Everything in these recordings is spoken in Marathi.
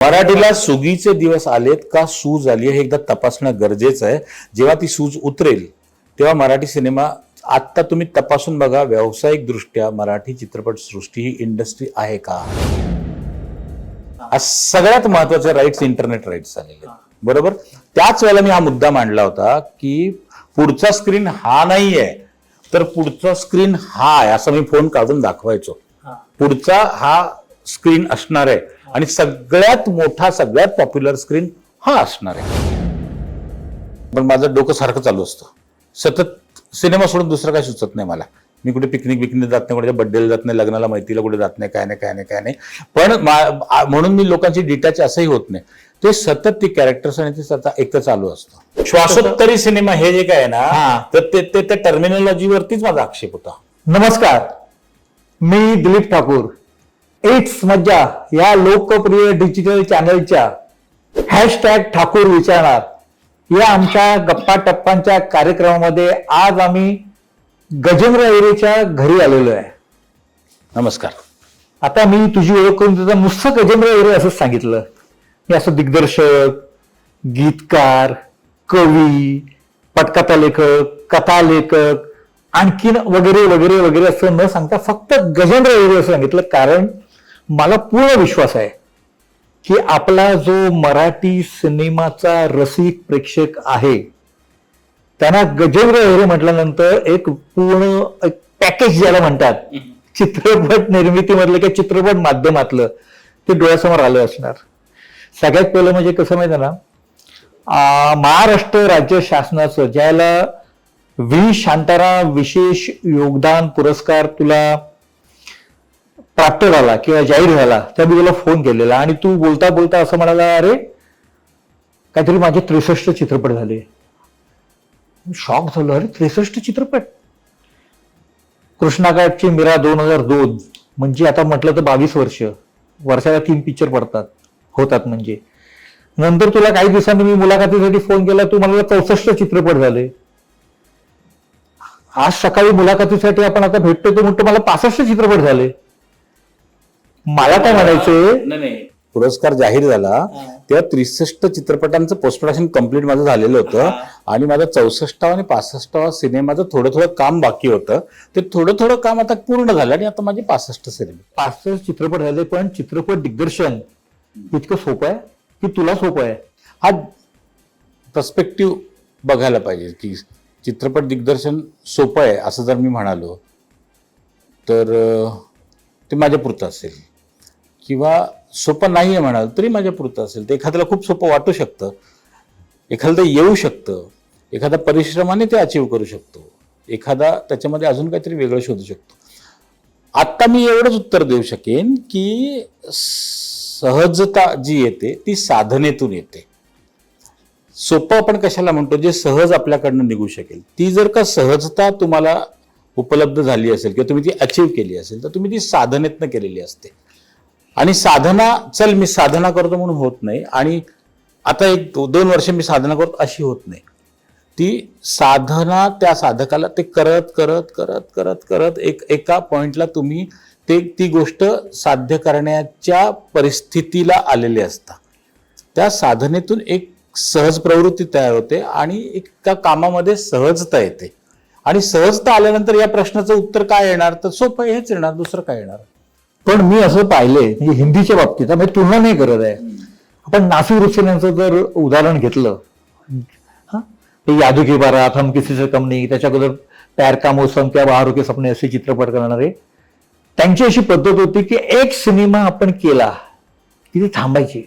मराठीला सुगीचे दिवस आलेत का सूज आली हे एकदा तपासणं गरजेचं आहे. जेव्हा ती सूज उतरेल तेव्हा मराठी सिनेमा आत्ता तुम्ही तपासून बघा, व्यावसायिक दृष्ट्या मराठी चित्रपट सृष्टी ही इंडस्ट्री आहे का. आज सगळ्यात महत्वाचे राईट्स इंटरनेट राईट्स झालेले बरोबर. त्याच वेळेला मी हा मुद्दा मांडला होता की पुढचा स्क्रीन हा नाहीये तर पुढचा स्क्रीन हा आहे असं मी फोन काढून दाखवायचो. पुढचा हा स्क्रीन असणार आहे आणि सगळ्यात मोठा सगळ्यात पॉप्युलर स्क्रीन हा असणार आहे. पण माझं डोकं सारखं चालू असतं, सतत सिनेमा सोडून दुसरं काय सुचत नाही मला. मी कुठे पिकनिक जात नाही, कुठे बड्डेला जात नाही, लग्नाला मैत्रीला कुठे जात नाही, काय नाही. पण म्हणून मी लोकांची डिटॅच असंही होत नाही. ते सतत ती कॅरेक्टर्स आणि ते सतत एक चालू असतं. श्वासोत्तरी सिनेमा हे जे काय आहे ना तर ते त्या टर्मिनॉलॉजीवरतीच माझा आक्षेप होता. नमस्कार, मी दिलीप ठाकूर. इट्स मज्जा या लोकप्रिय डिजिटल चॅनलच्या हॅशटॅग ठाकूर विचारणार या आमच्या गप्पा टप्पांच्या कार्यक्रमामध्ये आज आम्ही गजेंद्र अहिरेच्या घरी आलेलो आहे. नमस्कार. आता मी तुझी ओळख करून तुझं नुसतं गजेंद्र अहिरे असंच सांगितलं. मी असं दिग्दर्शक, गीतकार, कवी, पटकथा लेखक, कथा लेखक आणखीन वगैरे वगैरे वगैरे असं न सांगता फक्त गजेंद्र अहिरे असं सांगितलं, कारण मला पूर्ण विश्वास आहे की आपला जो मराठी सिनेमाचा रसिक प्रेक्षक आहे त्यांना गजेंद्र अहिरे म्हटल्यानंतर एक पूर्ण एक पॅकेज ज्याला म्हणतात चित्रपट निर्मितीमधलं किंवा चित्रपट माध्यमातलं ते डोळ्यासमोर आलं असणार. सगळ्यात पहिलं म्हणजे कसं माहिती ना, महाराष्ट्र राज्य शासनाचं ज्याला व्ही शांताराम विशेष योगदान पुरस्कार तुला प्राप्त झाला किंवा जाहीर झाला त्या मी तुला फोन केलेला आणि तू बोलता बोलता असं म्हणाला, अरे काहीतरी माझे 63 चित्रपट झाले. शॉक झालो, अरे 63 चित्रपट. कृष्णाकाठची मीरा 2002 म्हणजे आता म्हटलं तर 22 वर्ष, वर्षाला 3 पिक्चर पडतात होतात. म्हणजे नंतर तुला काही दिवसांनी मी मुलाखतीसाठी फोन केला, तू मला 64 चित्रपट झाले. आज सकाळी मुलाखतीसाठी आपण आता भेटतो तो म्हणतो मला 65 चित्रपट झाले. मला काय म्हणायचंय, पुरस्कार जाहीर झाला तेव्हा 63 चित्रपटांचं पोस्ट प्रोडक्शन कम्प्लीट माझं झालेलं होतं आणि माझा 64 आणि 65 सिनेमाचं थोडं काम बाकी होतं. ते थोडं काम आता पूर्ण झालं आणि आता माझे 65 सिनेमे 65 चित्रपट झाले. पण चित्रपट दिग्दर्शन इतकं सोपं आहे की तुला सोपं आहे? हा पर्स्पेक्टिव्ह बघायला पाहिजे की चित्रपट दिग्दर्शन सोपं आहे असं जर मी म्हणालो तर ते माझ्यापुरतं असेल, किंवा सोपं नाही आहे म्हणाल तरी माझ्यापुरतं असेल. ते एखाद्याला खूप सोपं वाटू शकतं, एखादं येऊ शकतं, एखादा परिश्रमाने ते अचीव करू शकतो, एखादा त्याच्यामध्ये अजून काहीतरी वेगळं शोधू शकतो. आत्ता मी एवढंच उत्तर देऊ शकेन की सहजता जी येते ती साधनेतून येते. सोपं आपण कशाला म्हणतो, जे सहज आपल्याकडनं निघू शकेल. ती जर का सहजता तुम्हाला उपलब्ध झाली असेल किंवा तुम्ही ती अचीव केली असेल तर तुम्ही ती साधनेतनं केलेली असते. आणि साधना, चल मी साधना करतो म्हणून होत नाही आणि आता 1-2 वर्ष मी साधना करतो अशी होत नाही. ती साधना त्या साधकाला ते करत करत करत करत करत एका पॉइंटला तुम्ही ती गोष्ट साध्य करण्याच्या परिस्थितीला आलेले असता. त्या साधनेतून एक सहज प्रवृत्ती तयार होते आणि एका कामामध्ये सहजता येते. आणि सहजता आल्यानंतर या प्रश्नाचं उत्तर काय येणार, तर सोपं हेच येणार, दुसरं काय येणार. पण मी असं पाहिलंय म्हणजे हिंदीच्या बाबतीत म्हणजे तुलना नाही करत आहे. आपण नासिर हुसैन यांचं जर उदाहरण घेतलं, यादू की बारात, हम किसी से कम नहीं, त्याच्या अगोदर प्यार का मौसम, क्या बहारों के सपने असे चित्रपट करणारे, त्यांची अशी पद्धत होती की एक सिनेमा आपण केला की ते थांबायची.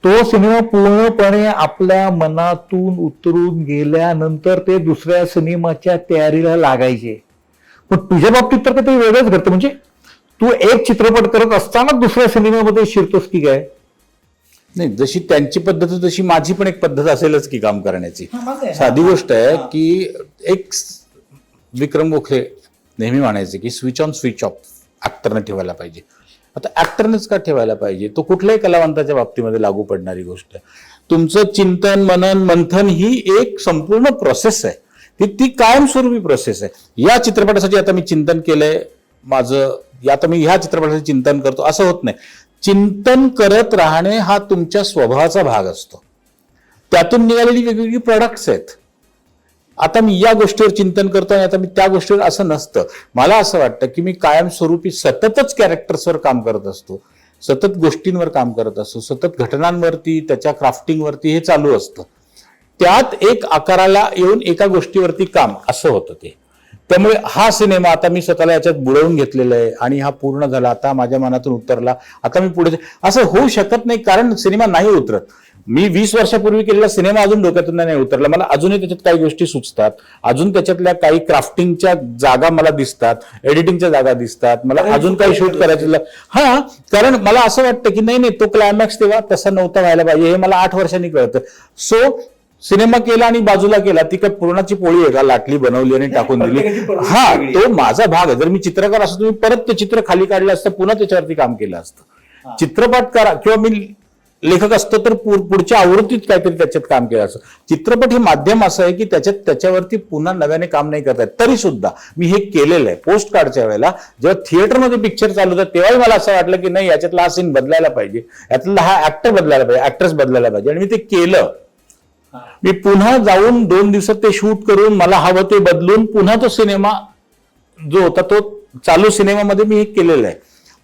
तो सिनेमा पूर्णपणे आपल्या मनातून उतरून गेल्यानंतर ते दुसऱ्या सिनेमाच्या तयारीला लागायचे. पण तुझ्या बाबतीत तर ते वेगळंच घडतं. म्हणजे तू एक चित्रपट करत असताना दुसऱ्या सिनेमामध्ये शिरतोस की काय? नाही, जशी त्यांची पद्धत तशी माझी पण एक पद्धत असेलच की काम करण्याची. साधी गोष्ट आहे की एक विक्रम गोखले नेहमी म्हणायचे की स्विच ऑन स्विच ऑफ ऍक्टरने ठेवायला पाहिजे. आता ऍक्टरनेच का ठेवायला पाहिजे, तो कुठल्याही कलावंताच्या बाबतीमध्ये लागू पडणारी गोष्ट आहे. तुमचं चिंतन, मनन, मंथन ही एक संपूर्ण प्रोसेस आहे, ती कायमस्वरूपी प्रोसेस आहे. या चित्रपटासाठी आता मी चिंतन केलंय माझं, आता मी ह्या चित्रपटाचं चिंतन करतो असं होत नाही. चिंतन करत राहणे हा तुमच्या स्वभावाचा भाग असतो. त्यातून निघालेली वेगवेगळी प्रोडक्ट्स आहेत. आता मी या गोष्टीवर चिंतन करतो आणि आता मी त्या गोष्टीवर, असं नसतं. मला असं वाटतं की मी कायमस्वरूपी सततच कॅरेक्टर्सवर काम करत असतो, सतत गोष्टींवर काम करत असतो, सतत घटनांवरती, त्याच्या क्राफ्टिंगवरती हे चालू असतं. त्यात एक आकाराला येऊन एका गोष्टीवरती काम असं होतं ते. त्यामुळे हा सिनेमा आता मी स्वतःला याच्यात बुडवून घेतलेला आहे आणि हा पूर्ण झाला, आता माझ्या मनातून उतरला, आता मी पुढे, असं होऊ शकत नाही. कारण सिनेमा नाही उतरत. मी 20 वर्षापूर्वी केलेला सिनेमा अजून डोक्यातून नाही उतरला. मला अजूनही त्याच्यात काही गोष्टी सुचतात, अजून त्याच्यातल्या काही क्राफ्टिंगच्या जागा मला दिसतात, एडिटिंगच्या जागा दिसतात, मला अजून काही शूट करायचं. हा, कारण मला असं वाटतं की नाही तो क्लायमॅक्स तेव्हा तसा नव्हता व्हायला पाहिजे, हे मला 8 वर्षांनी कळतं. सो सिनेमा केला आणि बाजूला केला, ती काय पूर्णाची पोळी आहे का, लाटली बनवली आणि टाकून दिली. हा, तो माझा भाग आहे. जर मी चित्रकार असतो, तुम्ही परत ते चित्र खाली काढलं असतं, पुन्हा त्याच्यावरती काम केलं असतं. चित्रपट करा किंवा मी लेखक असतो तर पुढच्या आवृत्तीत काहीतरी त्याच्यात काम केलं असतं. चित्रपट हे माध्यम असं आहे की त्याच्यावरती पुन्हा नव्याने काम नाही करतायत. तरी सुद्धा मी हे केलेलं आहे. पोस्ट कार्डच्या वेळेला जेव्हा थिएटरमध्ये पिक्चर चालू होता तेव्हाही मला असं वाटलं की नाही, याच्यातला हा सीन बदलायला पाहिजे, यातला हा ऍक्टर बदलायला पाहिजे, ऍक्ट्रेस बदलायला पाहिजे, आणि मी ते केलं. मी पुन्हा जाऊन 2 दिवसात ते शूट करून मला हवं ते बदलून पुन्हा तो सिनेमा जो होता तो चालू सिनेमामध्ये मी हे केलेलं आहे.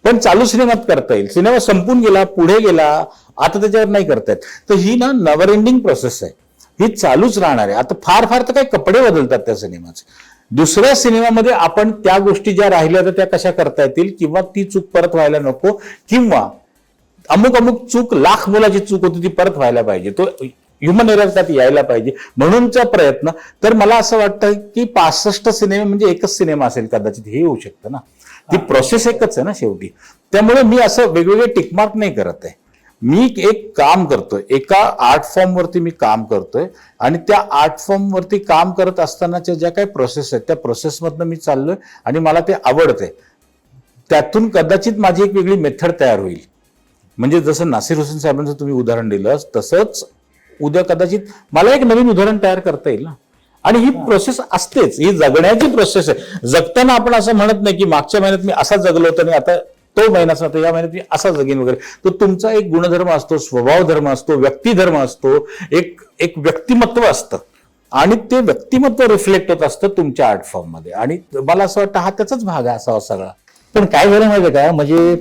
पण चालू सिनेमात करता येईल. सिनेमा संपून गेला, पुढे गेला, आता त्याच्यावर नाही करता येत. तर ही ना नेव्हर एंडिंग प्रोसेस आहे, ही चालूच राहणार आहे. आता फार फार तर काही कपडे बदलतात त्या सिनेमाचे. दुसऱ्या सिनेमामध्ये आपण त्या गोष्टी ज्या राहिल्या तर त्या कशा करता येतील, किंवा ती चूक परत व्हायला नको, किंवा अमुक चूक, लाख मोलाची चूक होती ती परत व्हायला पाहिजे, तो ह्युमन एरर त्यात यायला पाहिजे म्हणूनचा प्रयत्न. तर मला असं वाटतं की 65 सिनेमे म्हणजे एकच सिनेमा असेल कदाचित, हे होऊ शकतं ना. ती प्रोसेस एकच आहे ना शेवटी. त्यामुळे मी असं वेगवेगळे टिकमार्क नाही करत आहे. मी एक काम करतोय, एका आर्ट फॉर्म वरती मी काम करतोय, आणि त्या आर्ट फॉर्म वरती काम करत असतानाच्या ज्या काही प्रोसेस आहेत त्या प्रोसेसमधनं मी चाललोय आणि मला ते आवडतंय. त्यातून कदाचित माझी एक वेगळी मेथड तयार होईल. म्हणजे जसं नासिर हुसेन साहेबांचं तुम्ही उदाहरण दिलं तसंच उद्या कदाचित मला एक नवीन उदाहरण तयार करता येईल ना. आणि ही प्रोसेस असतेच, ही जगण्याची प्रोसेस आहे. जगताना आपण असं म्हणत नाही की मागच्या महिन्यात मी असा जगलो होतो आणि आता तो महिनाच नव्हता, या महिन्यात मी असा जगेन वगैरे. तो तुमचा एक गुणधर्म असतो, स्वभाव धर्म असतो, व्यक्तिधर्म असतो, एक व्यक्तिमत्व असतं, आणि ते व्यक्तिमत्व रिफ्लेक्ट होत असतं तुमच्या आर्ट फॉर्म मध्ये. आणि मला असं वाटतं हा त्याचाच भाग आहे असा सगळा. पण काय झालं माहितीये का, म्हणजे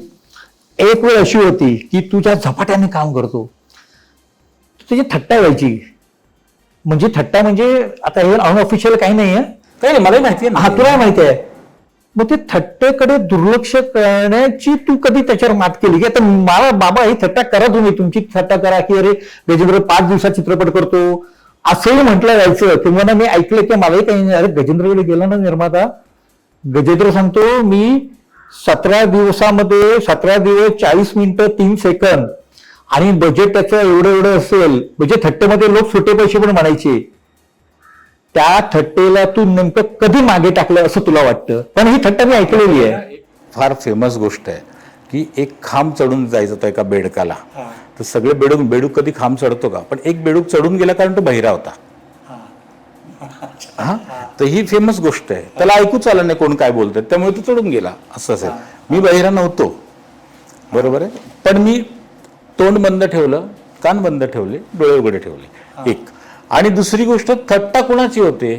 एक वेळ अशी होती की तू ज्या झपाट्याने काम करतो तुझी थट्टा व्हायची. म्हणजे थट्टा म्हणजे आता हे अनऑफिशियल काही नाही आहे, काही नाही, मलाही माहिती आहे. हा, तुला माहिती आहे. मग ते थट्टेकडे दुर्लक्ष करण्याची तू कधी त्याच्यावर मात केली की आता मला बाबा ही थट्टा करा, तुम्ही तुमची थट्टा करा, की अरे गजेंद्र 5 दिवसात चित्रपट करतो असंही म्हटलं जायचं. किंवा ना मी ऐकलं की मलाही काही नाही, अरे गजेंद्रकडे गेला ना निर्माता, गजेंद्र सांगतो मी 17 दिवसामध्ये 17 दिवस 40 मिनिटं 3 सेकंद, आणि बजेट त्याचं एवढं असेल. म्हणजे थट्टेमध्ये लोक सुटे पैसे पण म्हणायचे. त्या थट्टेला तू नेमकं कधी मागे टाकलं असं तुला वाटतं? पण ही थट्टा मी ऐकलेली आहे. फार फेमस गोष्ट आहे की एक खांब चढून जायचं होतं एका बेडकाला. तर सगळे बेडूक कधी खांब चढतो का? पण एक बेडूक चढून गेला कारण तो बहिरा होता. हा, तर ही फेमस गोष्ट आहे. त्याला ऐकूच आलं नाही कोण काय बोलतंय, त्यामुळे तो चढून गेला असं असेल. मी बहिरा नव्हतो, बरोबर आहे, पण मी तोंड बंद ठेवलं, कान बंद ठेवले, डोळे उघडे ठेवले. एक. आणि दुसरी गोष्ट, थट्टा कोणाची होते,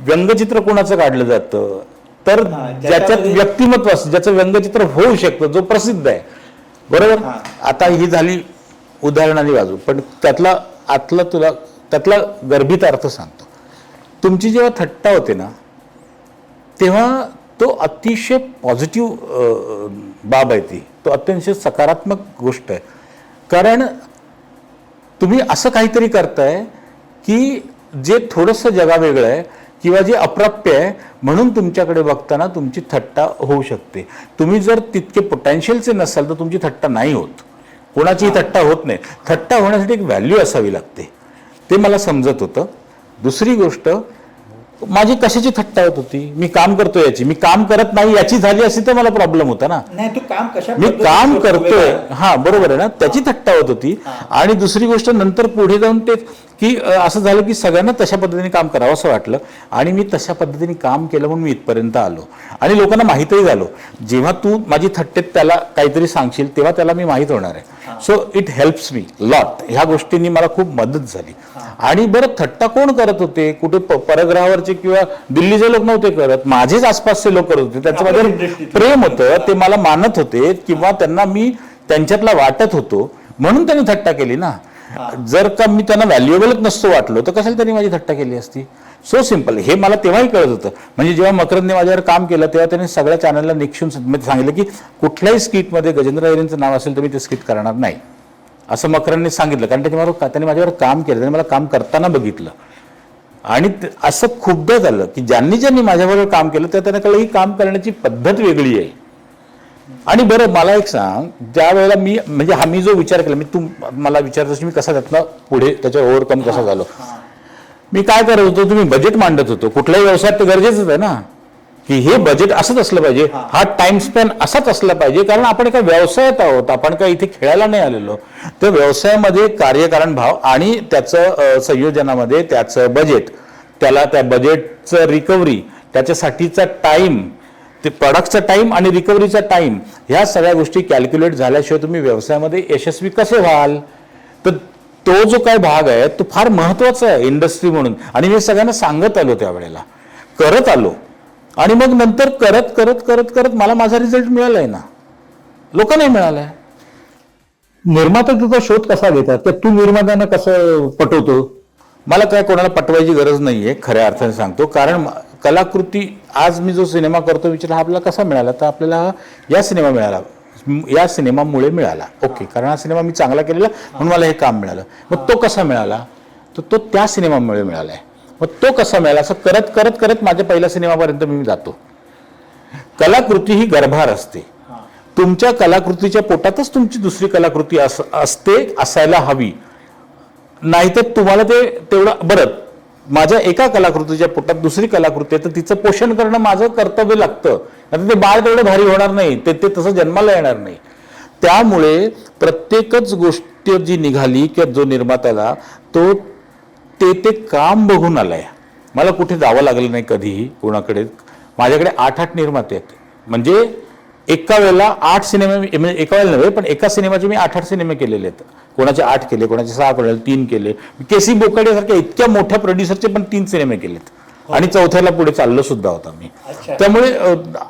व्यंगचित्र कोणाचं काढलं जातं, तर ज्याच्यात व्यक्तिमत्व असतं, ज्याचं व्यंगचित्र होऊ शकतं, जो प्रसिद्ध आहे, बरोबर. आता ही झाली उदाहरणाची बाजू, पण त्यातला गर्भित अर्थ सांगतो. तुमची जेव्हा थट्टा होते ना तेव्हा तो अतिशय पॉझिटिव्ह बाब आहे ती, तो अत्यंत सकारात्मक गोष्ट आहे. कारण तुम्ही असं काहीतरी करताय की जे थोडंसं जगावेगळं आहे किंवा जे अप्राप्य आहे, म्हणून तुमच्याकडे बघताना तुमची थट्टा होऊ शकते. तुम्ही जर तितके पोटेन्शियलचे नसाल तर तुमची थट्टा नाही होत, कोणाचीही थट्टा होत नाही. थट्टा होण्यासाठी एक व्हॅल्यू असावी लागते, ते मला समजत होतं. दुसरी गोष्ट, माझी कशाची थट्टा होत होती, मी काम करतोय याची, मी काम करत नाही याची झाली असती तर मला प्रॉब्लेम होता ना. नाही, तू काम कशा मी काम करतोय, हा बरोबर आहे ना, त्याची थट्टा होत होती. आणि दुसरी गोष्ट, नंतर पुढे जाऊन ते की असं झालं की सगळ्यांना तशा पद्धतीने काम करावं असं वाटलं आणि मी तशा पद्धतीने काम केलं म्हणून मी इथपर्यंत आलो आणि लोकांना माहीतही झालो. जेव्हा तू माझी थट्टेत त्याला काहीतरी सांगशील तेव्हा त्याला मी माहीत होणार आहे. So it helps me lot. ह्या गोष्टींनी मला खूप मदत झाली. आणि बरं थट्टा कोण करत होते? कुठे परग्रहावरचे किंवा दिल्लीचे लोक नव्हते करत, माझेच आसपासचे लोक करत होते. त्याच्यामध्ये प्रेम होतं, ते मला मानत होते किंवा त्यांना मी त्यांच्यातला वाटत होतो म्हणून त्यांनी थट्टा केली ना. जर का मी त्यांना व्हॅल्युएबलच नसतो वाटलो तर कशाला त्यांनी माझी थट्टा केली असती? So simple. हे मला तेव्हाही कळत होतं. म्हणजे जेव्हा मकरंदने माझ्यावर काम केलं तेव्हा त्यांनी सगळ्या चॅनलला निक्षून सांगितलं की कुठल्याही स्किटमध्ये गजेंद्र अहिरेंचं नाव असेल तर मी ते स्किट करणार नाही, असं मकरंदने सांगितलं. कारण त्यांनी माझ्यावर काम केलं, त्यांनी मला काम करताना बघितलं. आणि असं खूपदा झालं की ज्यांनी ज्यांनी माझ्याबरोबर काम केलं त्या त्यांना कळलं ही काम करण्याची पद्धत वेगळी आहे. आणि बरं मला एक सांग, ज्या वेळेला मी जो विचार केला, तू मला विचारतोस मी कसा त्यातनं पुढे त्याच्यावर ओव्हरकम कसा झालो. मी काय करत होतो, तुम्ही बजेट मांडत होतो. कुठल्याही व्यवसायात तर गरजेचंच आहे ना की हे बजेट असंच असलं पाहिजे, हा टाइम स्पॅन असाच असला पाहिजे. कारण आपण एका व्यवसायात आहोत, आपण काय इथे खेळायला नाही आलेलो. तर व्यवसायामध्ये कार्यकारण भाव आणि त्याचं संयोजनामध्ये त्याचं बजेट, त्याला त्या बजेटचं रिकव्हरी, त्याच्यासाठीचा टाइम, ते प्रोडक्टचा टाइम आणि रिकव्हरीचा टाइम, ह्या सगळ्या गोष्टी कॅल्क्युलेट झाल्याशिवाय तुम्ही व्यवसायामध्ये यशस्वी कसे व्हाल? तर तो जो काय भाग आहे तो फार महत्वाचा आहे इंडस्ट्री म्हणून. आणि मी सगळ्यांना सांगत आलो, त्यावेळेला करत आलो. आणि मग नंतर करत करत करत करत मला माझा रिझल्ट मिळालाय ना, लोकांनाही मिळालाय. निर्माता तुझा शोध कसा घेतात? तर तू निर्मात्यांना कसं पटवतो? मला काय कोणाला पटवायची गरज नाहीये, खऱ्या अर्थाने सांगतो. कारण कलाकृती, आज मी जो सिनेमा करतो विचार हा आपल्याला कसा मिळाला, तर आपल्याला या सिनेमामुळे मिळाला. ओके, कारण हा सिनेमा मी चांगला केलेला म्हणून मला हे काम मिळालं. मग तो कसा मिळाला, तर तो त्या सिनेमामुळे मिळालाय. मग तो कसा मिळाला, असं करत करत करत माझ्या पहिल्या सिनेमापर्यंत मी जातो. कलाकृती ही गर्भार असते. तुमच्या कलाकृतीच्या पोटातच तुमची दुसरी कलाकृती असते, असायला हवी. नाहीतर तुम्हाला ते तेवढं, बरं माझ्या एका कलाकृतीच्या पोटात दुसरी कलाकृती आहे तर तिचं पोषण करणं माझं कर्तव्य लागतं. आता ते बाळ तेवढं भारी होणार नाही, ते तसं जन्माला येणार नाही. त्यामुळे प्रत्येकच गोष्ट जी निघाली किंवा जो निर्मात्याला तो ते काम बघून आलाय. मला कुठे जावं लागलं नाही कधीही कोणाकडे. माझ्याकडे 8 निर्माते आहेत. म्हणजे एका वेळेला 8 सिनेमे, म्हणजे एका वेळेला नव्हे पण एका सिनेमाचे मी 8 सिनेमे केलेले आहेत. कोणाचे 8 केले, कोणाचे 6 केले, 3 केले. केसी बोकाडे सारख्या इतक्या मोठ्या प्रोड्युसरचे पण 3 सिनेमे केलेत आणि 4थ्याला पुढे चाललो सुद्धा होता मी. त्यामुळे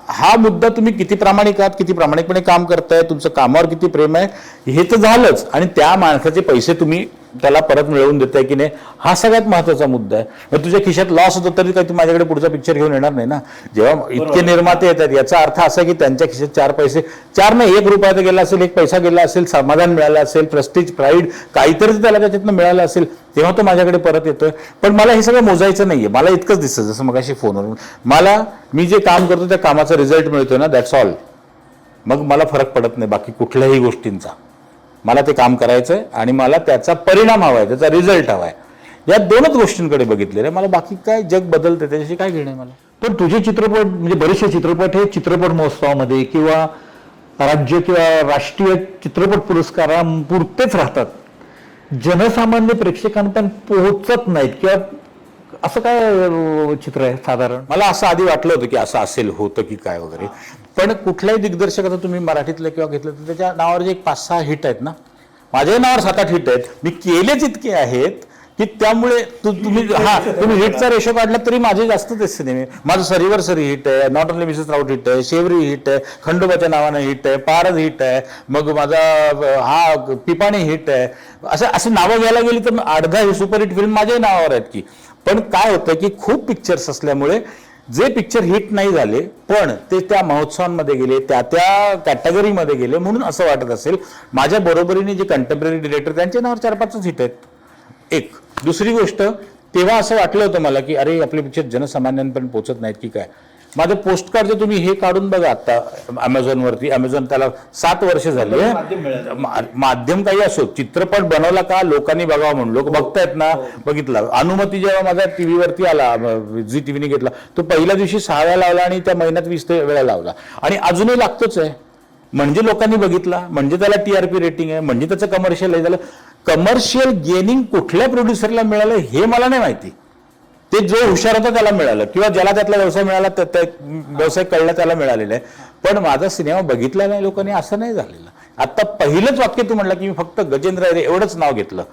हा मुद्दा, तुम्ही किती प्रामाणिक आहात, किती प्रामाणिकपणे काम करताय, तुमचं कामावर किती प्रेम आहे हे तर झालंच. आणि त्या माणसाचे पैसे तुम्ही त्याला परत मिळवून देताय की नाही, हा सगळ्यात महत्वाचा मुद्दा आहे. मग तुझ्या खिशात लॉस होतो तरी काही तू माझ्याकडे पुढचा पिक्चर घेऊन येणार नाही ना. जेव्हा इतके निर्माते येतात याचा अर्थ असा की त्यांच्या खिशात 4 पैसे, 4 नाही 1 रुपया तर गेला असेल, 1 पैसा गेला असेल, समाधान मिळालं असेल, प्रेस्टिज, प्राईड, काहीतरी त्याला त्याच्यातनं मिळालं असेल, तेव्हा तो माझ्याकडे परत येतोय. पण मला हे सगळं मोजायचं नाहीये. मला इतकंच दिसतं, जसं मगाशी फोनवर मी जे काम करतो त्या कामाचा रिझल्ट मिळतोय ना, दॅट्स ऑल. मग मला फरक पडत नाही बाकी कुठल्याही गोष्टींचा. मला ते काम करायचंय आणि मला त्याचा परिणाम हवाय, त्याचा रिझल्ट हवाय. या 2च गोष्टींकडे बघितलेलं आहे. मला बाकी काय जग बदलते त्याच्याशी काय घेणं आहे मला. पण तुझे चित्रपट, म्हणजे बरेचसे चित्रपट हे चित्रपट महोत्सवामध्ये किंवा राज्य किंवा राष्ट्रीय चित्रपट पुरस्कारापुरतेच राहतात. जनसामान्य प्रेक्षकांपर्यंत पोहोचत नाहीत. किंवा असं काय चित्र आहे साधारण? मला असं आधी वाटलं होतं की असं असेल, होतं की काय वगैरे. पण कुठल्याही दिग्दर्शकाचं तुम्ही मराठीतलं किंवा घेतलं तर त्याच्या नावावर जे 5-6 हिट आहेत ना, माझ्याही नावावर 7-8 हिट आहेत. मी केलेच इतके आहेत की त्यामुळे तुम्ही हिटचा रेशो काढला तरी माझे जास्तच आहेत सिनेमे. माझं सरीवर सरी हिट आहे, not only Mrs Raut hit आहे, शेवरी हिट आहे, खंडोबाच्या नावानं हिट आहे, पारद हिट आहे, मग माझा पिपाणी हिट आहे. असं नावं घ्यायला गेली तर 8-10 सुपरहिट फिल्म माझ्याही नावावर आहेत की. पण काय होतं की खूप पिक्चर्स असल्यामुळे जे पिक्चर हिट नाही झाले पण ते त्या महोत्सवांमध्ये गेले, त्या कॅटेगरीमध्ये गेले, म्हणून असं वाटत असेल. माझ्या बरोबरीने जे कंटेम्पररी डिरेक्टर त्यांच्या नावावर 4-5च हिट आहेत. एक दुसरी गोष्ट, तेव्हा असं वाटलं होतं मला की अरे आपले पिक्चर जनसामान्यांपर्यंत पोहोचत नाहीत की काय. माझं पोस्टकार्ड जे तुम्ही हे काढून बघा आता अमेझॉनवरती, अमेझॉन त्याला 7 वर्ष झाली. माध्यम काही असो, चित्रपट बनवला का लोकांनी बघावं म्हणून, लोक बघतायत ना. बघितलं अनुमती जेव्हा माझ्या टीव्हीवरती आला, झी टीव्हीने घेतला, तो पहिल्या दिवशी 6 वेळा लावला आणि त्या महिन्यात 20 वेळा लावला आणि अजूनही लागतोच आहे. म्हणजे लोकांनी बघितला, म्हणजे त्याला TRP रेटिंग आहे, म्हणजे त्याचं कमर्शियल आहे झालं. कमर्शियल गेनिंग कुठल्या प्रोड्युसरला मिळालं हे मला नाही माहिती. ते जो हुशार होता त्याला मिळालं, किंवा ज्याला त्यातला व्यवसाय मिळाला व्यवसाय कळला त्याला मिळालेला आहे. पण माझा सिनेमा बघितला नाही लोकांनी असं नाही झालेलं. आता पहिलंच वाक्य तू म्हणला की मी फक्त गजेंद्र अहिरे एवढंच नाव घेतलं,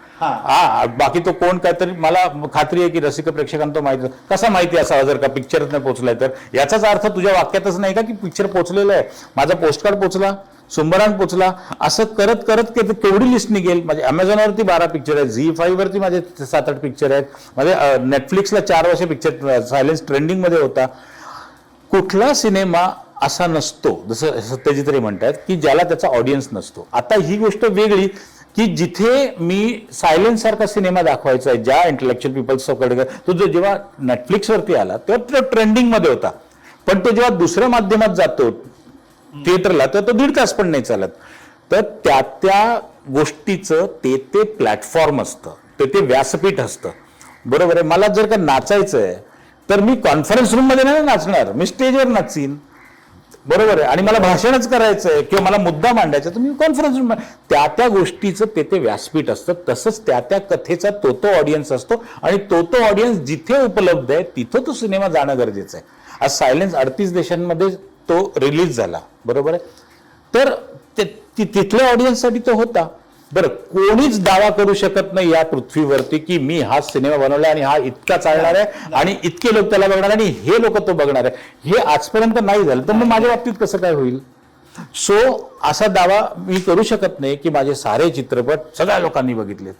बाकी तो कोण काय, तरी मला खात्री आहे की रसिक प्रेक्षकांना तो माहिती. कसा माहिती असावा जर का पिक्चरच नाही पोहोचलाय तर? याचाच अर्थ तुझ्या वाक्यातच नाही का की पिक्चर पोहोचलेलं आहे, माझा पोस्टकार्ड पोहोचला, सुंबरान पोचला, असं करत करत केवढी लिस्ट निघेल. माझे अमेझॉनवरती 12 पिक्चर आहेत, ZEE5 वरती माझे 7-8 पिक्चर आहेत, माझे नेटफ्लिक्सला 4 वर्ष पिक्चर सायलेन्स ट्रेंडिंग मध्ये होता. कुठला सिनेमा असा नसतो, जसं सत्यजित रे म्हणतात की ज्याला त्याचा ऑडियन्स नसतो. आता ही गोष्ट वेगळी की जिथे मी सायलेन्स सारखा सिनेमा दाखवायचा आहे ज्या इंटेलेक्च्युअल पीपल्सकडे, तो जो जेव्हा नेटफ्लिक्सवरती आला तेव्हा तो ट्रेंडिंग मध्ये होता, पण तो जेव्हा दुसऱ्या माध्यमात जातो थिएटरला तर तो 1.5 तास पण नाही चालत. तर त्या गोष्टीचं ते प्लॅटफॉर्म असतं, ते व्यासपीठ असतं. बरोबर आहे. मला जर का नाचायचं आहे तर मी कॉन्फरन्स रूम मध्ये नाही नाचणार, मी स्टेजवर नाचीन. बरोबर आहे. आणि मला भाषणच करायचं आहे किंवा मला मुद्दा मांडायचा तर मी कॉन्फरन्स रूम, त्या गोष्टीचं ते व्यासपीठ असतं. तसंच त्या कथेचा तो ऑडियन्स असतो, आणि तो ऑडियन्स जिथे उपलब्ध आहे तिथं तो सिनेमा जाणं गरजेचं आहे. आज सायलेन्स 38 देशांमध्ये तो रिलीज झाला. बरोबर आहे. तर तिथल्या ऑडियन्ससाठी तो होता. बरं, कोणीच दावा करू शकत नाही या पृथ्वीवरती की मी हा सिनेमा बनवला आणि हा इतका चालणार आहे आणि इतके लोक त्याला बघणार आणि हे लोक तो बघणार आहे, हे आजपर्यंत नाही झालं. तर मग माझ्या बाबतीत कसं काय होईल? सो असा दावा मी करू शकत नाही की माझे सारे चित्रपट सगळ्या लोकांनी बघितलेत,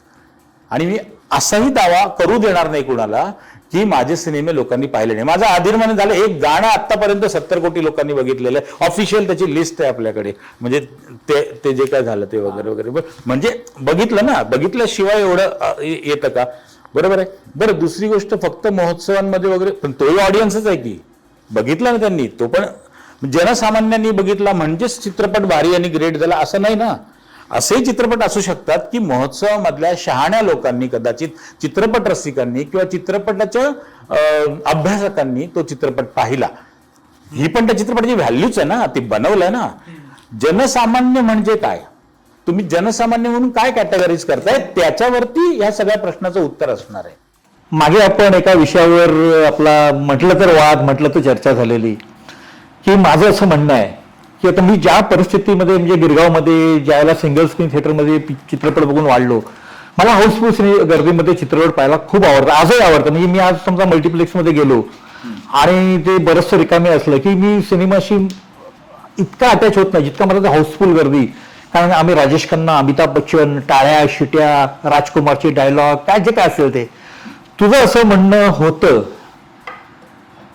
आणि मी असाही दावा करू देणार नाही कुणाला की माझे सिनेमे लोकांनी पाहिले नाही. माझं आधीर्माने झालं, एक गाणं आतापर्यंत 70 कोटी लोकांनी बघितलेलं आहे, ऑफिशियल त्याची लिस्ट आहे आपल्याकडे, म्हणजे ते जे काय झालं ते वगैरे वगैरे. म्हणजे बघितलं ना, बघितल्याशिवाय एवढं येतं का? बरोबर आहे. बरं, दुसरी गोष्ट, फक्त महोत्सवांमध्ये वगैरे, पण तोही ऑडियन्सच आहे की बघितला ना त्यांनी, तो पण जनसामान्यांनी बघितला म्हणजेच चित्रपट भारी आणि ग्रेट झाला असं नाही ना. असेही चित्रपट असू शकतात की महोत्सवामधल्या शहाण्या लोकांनी, कदाचित चित्रपट रसिकांनी किंवा चित्रपटाच्या अभ्यासकांनी तो चित्रपट पाहिला. ही पण त्या चित्रपटाची व्हॅल्यूच आहे ना, ती बनवलंय ना. जनसामान्य म्हणजे काय, तुम्ही जनसामान्य म्हणून काय कॅटेगरीज करताय, त्याच्यावरती या सगळ्या प्रश्नाचं उत्तर असणार आहे. मागे आपण एका विषयावर आपला म्हटलं तर वाद, म्हटलं तर चर्चा झालेली, की माझं असं म्हणणं आहे की आता मी ज्या परिस्थितीमध्ये, म्हणजे गिरगावमध्ये ज्याला सिंगल स्क्रीन थिएटरमध्ये चित्रपट बघून वाढलो, मला हाऊसफुल गर्दीमध्ये चित्रपट पाहायला खूप आवडतं, आजही आवडतं. म्हणजे मी आज समजा मल्टिप्लेक्समध्ये गेलो आणि ते बरंचसं रिकामे असलं की मी सिनेमाशी इतका अटॅच होत नाही जितका मला ते हाऊसफुल गर्दी. कारण आम्ही राजेश खन्ना, अमिताभ बच्चन, टाळ्या शिट्या, राजकुमारचे डायलॉग, काय जे काय असेल ते. तुझं असं म्हणणं होतं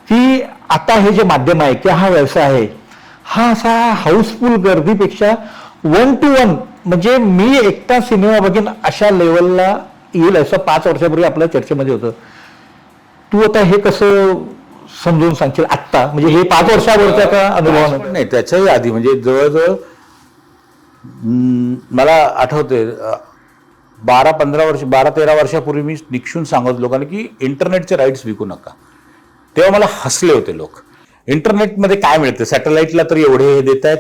की आता हे जे माध्यम आहे किंवा हा व्यवसाय आहे, हा असा हाऊसफुल गर्दीपेक्षा 1 to 1, म्हणजे मी एकटा सिनेमा बघेन अशा लेवलला येईल असं 5 वर्षापूर्वी आपल्या चर्चेमध्ये होतं. तू आता हे कसं समजून सांगशील आत्ता, म्हणजे हे 5 वर्षावरचा का अनुभव? नाही, त्याच्याही आधी म्हणजे जवळजवळ मला आठवते 12-13 वर्षापूर्वी मी निक्षून सांगत लोकांना की इंटरनेटचे राईट्स विकू नका. तेव्हा मला हसले होते लोक. इंटरनेटमध्ये काय मिळतं, सॅटेलाइटला तर एवढे हे देत आहेत,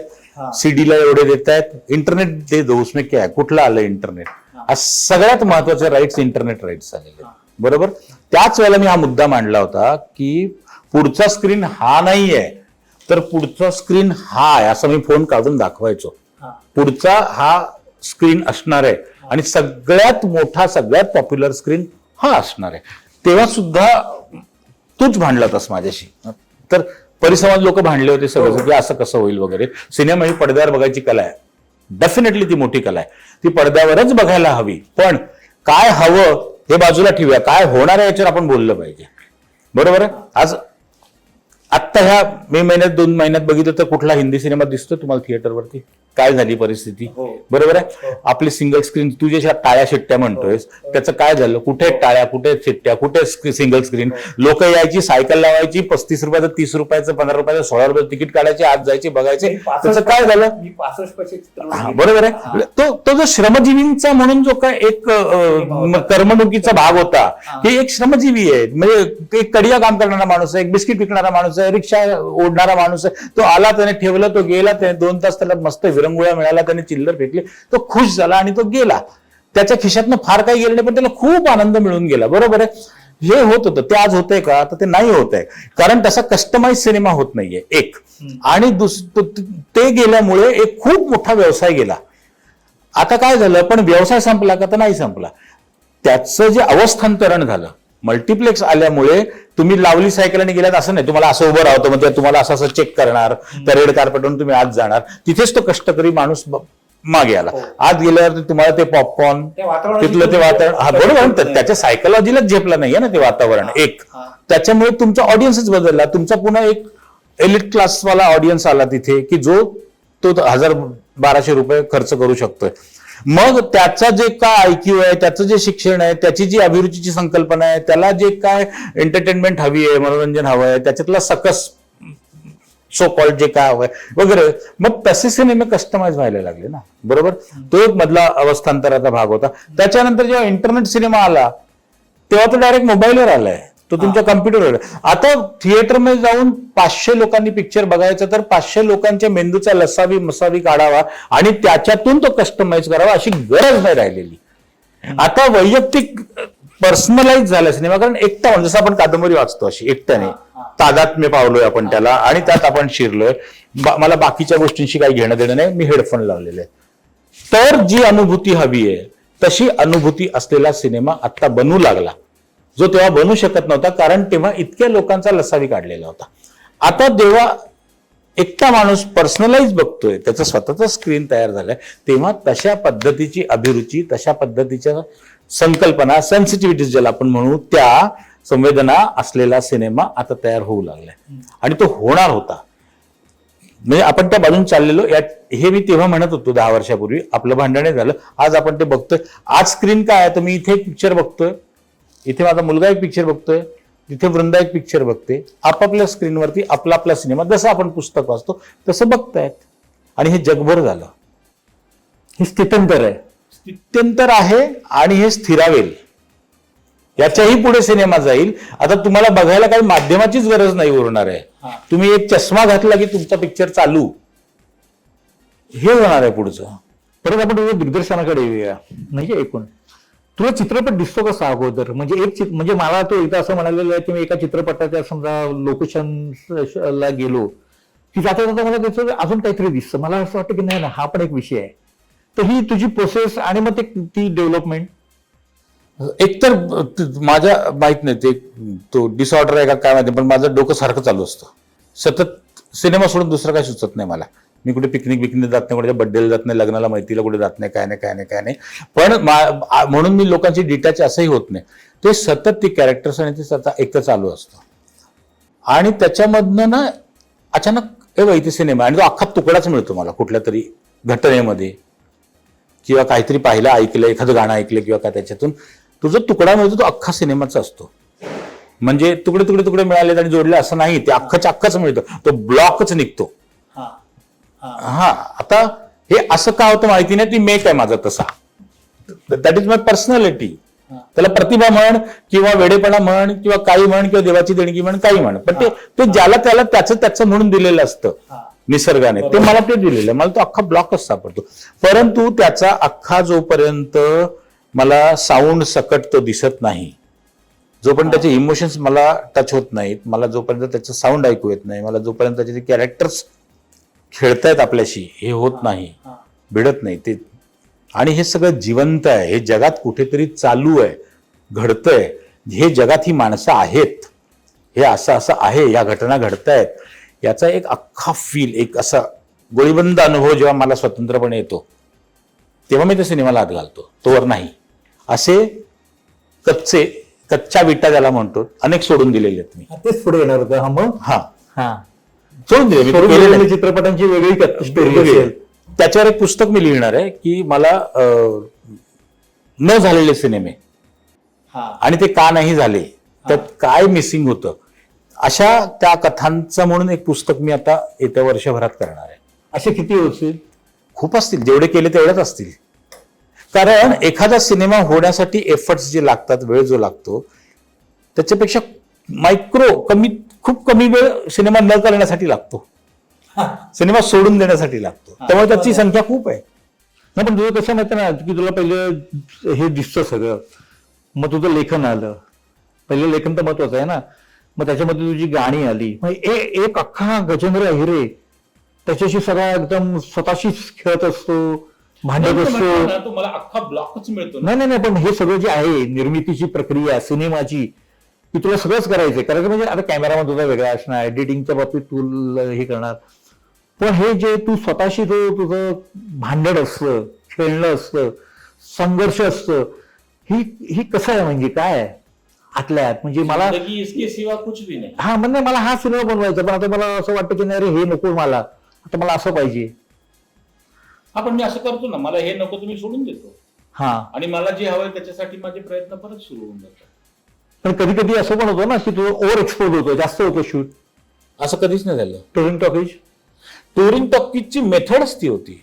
सीडीला एवढे देत आहेत, इंटरनेट दे दो उसमें क्या है, कुठलं आलं इंटरनेट. सगळ्यात महत्वाचे राईट्स इंटरनेट राईट्स झालेले. बरोबर. त्याच वेळेला मी हा मुद्दा मांडला होता की पुढचा स्क्रीन हा नाहीये तर पुढचा स्क्रीन हा आहे, असं मी फोन काढून दाखवायचो. पुढचा हा स्क्रीन असणार आहे आणि सगळ्यात मोठा, सगळ्यात पॉप्युलर स्क्रीन हा असणार आहे. तेव्हा सुद्धा तूच भांडला होतास माझ्याशी. तर परिसमाज लोक भांडले होते सगळं की असं कसं होईल वगैरे. सिनेमा ही पडद्यावर बघायची कला आहे, डेफिनेटली ती मोठी कला आहे, ती पडद्यावरच बघायला हवी. पण काय हवं हे बाजूला ठेवूया, काय होणार आहे याच्यावर आपण बोललं पाहिजे. बरोबर आहे. आज आत्ता ह्या मे महिन्यात 2 महिन्यात बघितलं तर कुठला हिंदी सिनेमा दिसतो तुम्हाला थिएटरवरती? काय झाली परिस्थिती? बरोबर आहे. आपली सिंगल स्क्रीन, तू जे टाळ्या शिट्ट्या म्हणतोयस त्याचं काय झालं? कुठे टाळ्या, कुठे शिट्ट्या, कुठे सिंगल स्क्रीन? लोक यायची, सायकल लावायची, 35 रुपयाचं, 30 रुपयाचं, 15 रुपयाचं, 16 रुपयाचं तिकीट काढायचे, आज जायचे, बघायचे. त्याचं काय झालं? बरोबर आहे. तो जो श्रमजीवींचा म्हणून जो काय एक करमणुकीचा भाग होता, हे एक श्रमजीवी आहे. म्हणजे एक कडिया काम करणारा माणूस आहे, एक बिस्किट विकणारा माणूस आहे, रिक्षा ओढणारा माणूस आहे. तो आला, त्याने ठेवलं, तो गेला, त्याने 2 तास त्याला मस्त विरंगुळा मिळाला, त्याने चिल्लर फेकली, तो खुश झाला आणि तो गेला. त्याच्या खिशातनं फार काही गेलं नाही, पण त्याला खूप आनंद मिळून गेला. बरोबर आहे, हे होत होतं. ते आज होतंय का? तर ते नाही होत आहे, कारण तसा कस्टमाइज सिनेमा होत नाहीये एक. आणि ते गेल्यामुळे एक खूप मोठा व्यवसाय गेला. आता काय झालं, पण व्यवसाय संपला का? तर नाही संपला. त्याचं जे अवस्थांतरण झालं, मल्टिप्लेक्स आल्यामुळे तुम्ही लावली सायकल आणि गेल्यात असं नाही, तुम्हाला असं उभं राहतं, म्हणजे तुम्हाला असं असं चेक करणार, त्या रेड कार्पेटवरून तुम्ही आत जाणार, तिथेच तो कष्टकरी माणूस मागे आला. आत गेल्यावर तुम्हाला ते पॉपकॉर्न, तिथलं ते वातावरण, हा बरोबर, त्याच्या सायकोलॉजीलाच झेपलं नाहीये ना ते वातावरण एक. त्याच्यामुळे तुमचा ऑडियन्सच बदलला. तुमचा पुन्हा एक एलिट क्लासवाला ऑडियन्स आला तिथे, की जो तो 1000-1200 रुपये खर्च करू शकतोय. मग त्याचा जे काय IQ आहे, त्याचं जे शिक्षण आहे, त्याची जी अभिरुचीची संकल्पना आहे, त्याला जे काय एंटरटेनमेंट हवी आहे, मनोरंजन हवं आहे, त्याच्यातला सकस सो कॉल्ड जे काय हवंय वगैरे, मग तसे सिनेमे कस्टमाइज व्हायला लागले ना. बरोबर, तो एक मधला अवस्थांतराचा भाग होता. त्याच्यानंतर जेव्हा इंटरनेट सिनेमा आला, तेव्हा तो डायरेक्ट मोबाईलवर आलाय, तो तुमच्या कम्प्युटरवर. आता थिएटरमध्ये जाऊन 500 लोकांनी पिक्चर बघायचा, तर 500 लोकांच्या मेंदूचा लसावी मसावी काढावा आणि त्याच्यातून तो कस्टमाइज करावा अशी गरज नाही राहिलेली. आता वैयक्तिक पर्सनलाइज झाला सिनेमा, कारण एकटा म्हणजे जसं आपण कादंबरी वाचतो अशी एकट्याने तादात्म्य पावलोय आपण त्याला, आणि त्यात आपण शिरलोय. मला बाकीच्या गोष्टींशी काही घेणं देणं नाही, मी हेडफोन लावलेले. तर जी अनुभूती हवी आहे तशी अनुभूती असलेला सिनेमा आता बनू लागला, जो तेव्हा बनू शकत नव्हता, कारण तेव्हा इतक्या लोकांचा लसावी काढलेला होता. आता जेव्हा एकटा माणूस पर्सनलाइज बघतोय, त्याचं स्वतःचं स्क्रीन तयार झालंय, तेव्हा तशा पद्धतीची अभिरुची, तशा पद्धतीच्या संकल्पना, सेन्सिटिव्हिटीज ज्याला आपण म्हणू, त्या संवेदना असलेला सिनेमा आता तयार होऊ लागलाय. आणि तो होणार होता, म्हणजे आपण त्या बाजून चाललेलो. हे मी तेव्हा म्हणत होतो 10 वर्षापूर्वी, आपलं भांडण झालं. आज आपण ते बघतोय. आज स्क्रीन काय आहे, तर मी इथे एक पिक्चर बघतोय, इथे माझा मुलगा एक पिक्चर बघतोय, तिथे वृंदा एक पिक्चर बघते. आपापल्या स्क्रीनवरती आपला आपला सिनेमा, जसं आपण पुस्तक वाचतो तसं बघतायत. आणि हे जगभर झालं. हे स्थित्यंतर आहे. स्थित्यंतर आहे आणि हे स्थिरावेल. याच्याही पुढे सिनेमा जाईल. आता तुम्हाला बघायला काही माध्यमाचीच गरज नाही उरणार आहे. तुम्ही एक चष्मा घातला की तुमचा पिक्चर चालू, हे होणार आहे पुढचं. परत आपण तुझ्या दिग्दर्शनाकडे येऊया. म्हणजे एकूण तुला चित्रपट दिसतो कसा अगोदर? म्हणजे म्हणजे मला तो इथं असं म्हणालेलं आहे की मी एका चित्रपटाच्या समजा लोकेशनला गेलो की जाता जाता मला त्याचं अजून काहीतरी दिसतं. मला असं वाटतं की नाही ना, हा पण एक विषय आहे. तर ही तुझी प्रोसेस आणि मग ती डेव्हलपमेंट एकतर माझ्या माहित नाही ते तो डिसऑर्डर आहे का काय माहिती, पण माझं डोकं सारखं चालू असतं. सतत सिनेमा सोडून दुसरं काही सुचत नाही मला. मी कुठे पिकनिक जात नाही, कुठे बड्डेला जात नाही, लग्नाला मैत्रीला कुठे जात नाही, काय नाही. पण म्हणून मी लोकांची डिटॅच असंही होत नाही. ते सतत ती कॅरेक्टर्स आणि ते सतत एकच चालू असतं. आणि त्याच्यामधनं ना अचानक इथे सिनेमा, आणि तो अख्खा तुकडाच मिळतो मला कुठल्या तरी घटनेमध्ये, किंवा काहीतरी पाहिलं, ऐकलं, एखादं गाणं ऐकलं किंवा काय, त्याच्यातून तुझा तुकडा मिळतो. तो अख्खा सिनेमाचा असतो. म्हणजे तुकडे मिळाले आणि जोडले असं नाही, ते अख्खच मिळतं. तो ब्लॉकच निघतो. हा, आता हे असं का होतं माहिती नाही. ती मेक आहे माझा तसा. That is my personality. त्याला प्रतिभा म्हण किंवा वेडेपणा म्हण किंवा काही म्हण किंवा देवाची देणगी म्हण, काही म्हण, पण ते ज्याला त्याला त्याचं म्हणून दिलेलं असतं निसर्गाने, ते मला ते दिलेलं आहे. मला तो अख्खा ब्लॉकच सापडतो. परंतु त्याचा अख्खा जोपर्यंत मला साऊंड सकट तो दिसत नाही, जोपर्यंत त्याचे इमोशन्स मला टच होत नाहीत, मला जोपर्यंत त्याचं साऊंड ऐकू येत नाही, मला जोपर्यंत त्याचे कॅरेक्टर्स खेळतायत आपल्याशी, हे होत नाही, भिडत नाही ते. आणि हे सगळं जिवंत आहे. हे जगात कुठेतरी चालू आहे, घडतंय. हे जगात ही माणसं आहेत, हे असं आहे, या घटना घडतायत, याचा एक अख्खा फील, एक असा गोळीबंद अनुभव जेव्हा मला स्वतंत्रपणे येतो, तेव्हा मी त्या सिनेमाला हात घालतो. तोवर नाही. असे कच्च्या विटा ज्याला म्हणतो, अनेक सोडून दिलेले आहेत मी. तेच पुढे येणार होतं. हा, मग हा सोडून दिले. चित्रपटांची वेगळी स्टोरी असेल. त्याच्यावर एक पुस्तक मी लिहिणार आहे की मला न झालेले सिनेमे आणि ते का नाही झाले, त्यात काय मिसिंग होतं, अशा त्या कथांचं म्हणून एक पुस्तक मी आता येत्या वर्षभरात करणार आहे. असे किती असतील? खूप असतील. जेवढे केले तेवढेच असतील. कारण एखादा सिनेमा होण्यासाठी एफर्ट्स जे लागतात, वेळ जो लागतो, त्याच्यापेक्षा खूप कमी वेळ सिनेमा न करण्यासाठी लागतो, सिनेमा सोडून देण्यासाठी लागतो. त्यामुळे त्याची संख्या खूप आहे. नाही, पण तुझं कसं माहिती ना की तुला पहिलं हे दिसतं सगळं, मग तुझं लेखन आलं, पहिलं लेखन तर महत्वाचं आहे ना, मग त्याच्यामध्ये तुझी गाणी आली, मग एक अख्खा गजेंद्र अहिरे त्याच्याशी सगळा एकदम स्वतःशीच खेळत असतो, भांडत असतो. तुम्हाला अख्खा ब्लॉकच मिळतो. नाही नाही नाही, पण हे सगळं जे आहे निर्मितीची प्रक्रिया सिनेमाची, की तुला सगळंच करायचं म्हणजे आता कॅमेरामध्ये तुझा वेगळा असणार, एडिटिंगच्या बाबतीत तू हे करणार, पण हे जे तू स्वतःशी तुझं भांडण असतं, खेळणं असतं, संघर्ष असतं, ही कसं आहे म्हणजे काय आहे आतल्या आत. म्हणजे मला इसके सिवा कुछ भी नाही. हा म्हणजे मला हा सिनेमा बनवायचा, पण आता मला असं वाटतं की नाही रे हे नको मला, आता मला असं पाहिजे. आपण मी असं करतो ना, मला हे नको तुम्ही सोडून देतो, हा, आणि मला जे हवंय त्याच्यासाठी माझे प्रयत्न परत सुरू होऊन जातात. पण कधी कधी असं पण होतं ना की तुझं ओव्हर एक्सपोज होतो, जास्त होतं शूट. असं कधीच नाही झालं. टुरिंग टॉकीज, टुरिंग टॉकीजची मेथडच ती होती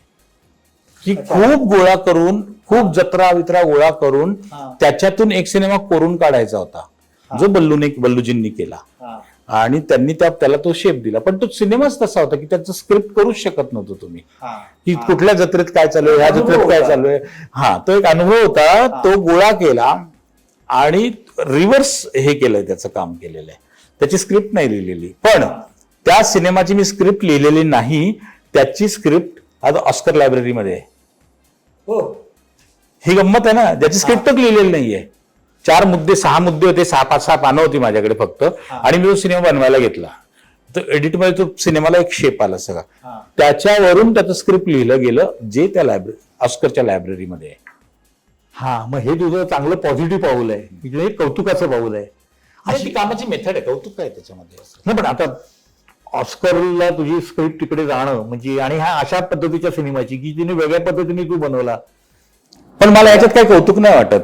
की खूप गोळा करून, खूप जत्रा वित्रा गोळा करून त्याच्यातून एक सिनेमा कोरून काढायचा होता, जो बल्लूजींनी केला, आणि त्यांनी त्याला तो शेप दिला. पण तो सिनेमाच तसा होता की त्याचं स्क्रिप्ट करूच शकत नव्हतं तुम्ही, की कुठल्या जत्रेत काय चालू आहे, ह्या जत्रेत काय चालू आहे. हा, तो एक अनुभव होता, तो गोळा केला आणि रिव्हर्स हे केलंय, त्याचं काम केलेलं आहे. त्याची स्क्रिप्ट नाही लिहिलेली, पण त्या सिनेमाची मी स्क्रिप्ट लिहिलेली नाही, त्याची स्क्रिप्ट आता ऑस्कर लायब्ररीमध्ये आहे. ही गंमत आहे ना, ज्याची स्क्रिप्टच लिहिलेली नाहीये. 6 मुद्दे होते, 6 पानं होती माझ्याकडे फक्त, आणि मी तो सिनेमा बनवायला घेतला. तर एडिटमध्ये तो सिनेमाला एक शेप आला सगळा, त्याच्यावरून त्याचं स्क्रिप्ट लिहिलं गेलं, जे त्या ऑस्करच्या लायब्ररीमध्ये आहे. हा, मग हे तुझं चांगलं पॉझिटिव्ह पाऊल आहे, इकडे एक कौतुकाचं पाऊल आहे. अशी कामाची मेथड आहे, कौतुक काय त्याच्यामध्ये. नाही, पण आता ऑस्करला तुझी स्क्रिप्ट तिकडे जाणं म्हणजे, आणि हा अशा पद्धतीच्या सिनेमाची की तिने वेगळ्या पद्धतीने तू बनवला. पण मला याच्यात काही कौतुक नाही वाटत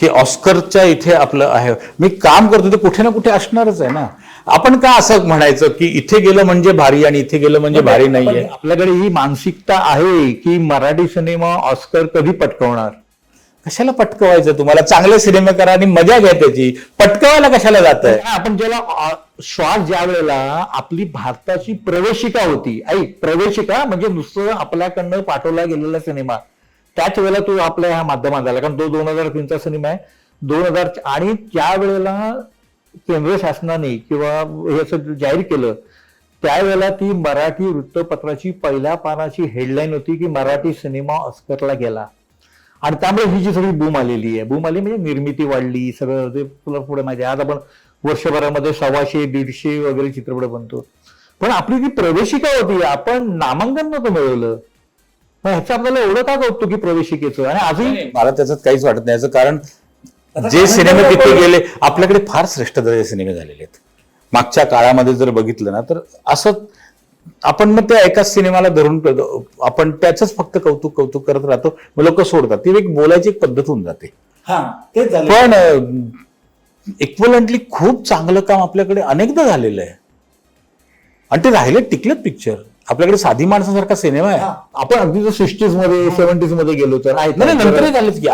की ऑस्करच्या इथे आपलं आहे, मी काम करतो ते कुठे ना कुठे असणारच आहे ना. आपण का असं म्हणायचं की इथे गेलं म्हणजे भारी आणि इथे गेलं म्हणजे भारी नाहीये. आपल्याकडे ही मानसिकता आहे की मराठी सिनेमा ऑस्कर कधी पटकवणार. कशाला पटकवायचं, तुम्हाला चांगले सिनेमे करा आणि मजा घ्या त्याची, पटकवायला कशाला जात आहे. आपण ज्याला श्वास ज्या वेळेला आपली भारताची प्रवेशिका होती, प्रवेशिका म्हणजे नुसतं आपल्याकडनं पाठवला गेलेला सिनेमा, त्याच वेळेला तो आपल्या ह्या माध्यमात आला, कारण तो 2003चा सिनेमा आहे. 2000, आणि ज्या वेळेला केंद्र शासनाने किंवा हे असं जाहीर केलं, त्यावेळेला ती मराठी वृत्तपत्राची पहिल्या पानाची हेडलाईन होती की मराठी सिनेमा ऑस्करला गेला. आणि त्यामुळे ही जी सगळी बूम आलेली आहे, बूम आली म्हणजे निर्मिती वाढली, सगळं ते तुला पुढे माहिती आहे. आज आपण वर्षभरामध्ये 100-150 वगैरे चित्रपट बनतो, पण आपली जी प्रवेशिका होती आपण नामांकन नव्हतं मिळवलं. ह्याचं आपल्याला एवढं का कौतुक की प्रवेशिकेचं. आणि अजून मला त्याच्यात काहीच वाटत नाही, याचं कारण जे सिनेमे तिथे गेले, आपल्याकडे फार श्रेष्ठ दर्जाचे सिनेमे झालेले आहेत मागच्या काळामध्ये. जर बघितलं ना तर असं आपण मग त्या एकाच सिनेमाला धरून आपण त्याच फक्त कौतुक करत राहतो, मग लोक सोडतात. ती एक बोलायची एक पद्धत होऊन जाते. पण इक्वलंटली खूप चांगलं काम आपल्याकडे अनेकदा झालेलं आहे, आणि ते राहिले टिकलेत पिक्चर. आपल्याकडे साधी माणसासारखा सिनेमा आहे. आपण अगदी जर 60s मध्ये 70s मध्ये गेलो तर नंतरही झालेच की,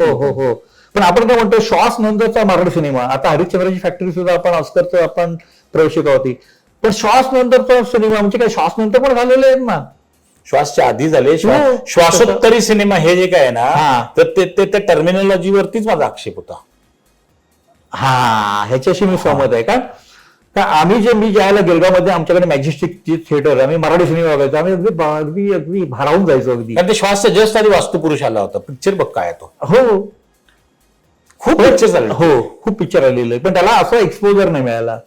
हो. पण आपण काय म्हणतो, श्वास नंतरचा मराठी सिनेमा, आता हरिश्चंद्राची फॅक्टरी सुद्धा आपण ऑस्करचं आपण प्रवेशिका होती, पण श्वास नंतरचा सिनेमा म्हणजे काय, श्वास नंतर पण झालेले आहेत ना, श्वासच्या आधी झाले. श्वासोत्तरी सिनेमा हे जे काय ना, तर ते त्या टर्मिनॉलॉजीवरतीच माझा आक्षेप होता. हा, ह्याच्याशी मी सहमत आहे. का मी ज्याला गिरगावमध्ये आमच्याकडे मॅजेस्टिक थिएटर, आम्ही मराठी सिनेमा बघायचो, आम्ही अगदी भारावून जायचो अगदी. कारण ते श्वासच्या जस्ट आधी वास्तुपुरुष आला होता, पिक्चर बघ काय तो. हो, खूप पिक्चर झाले. हो, खूप पिक्चर आलेलं आहे, पण त्याला असं एक्सपोजर नाही मिळाला.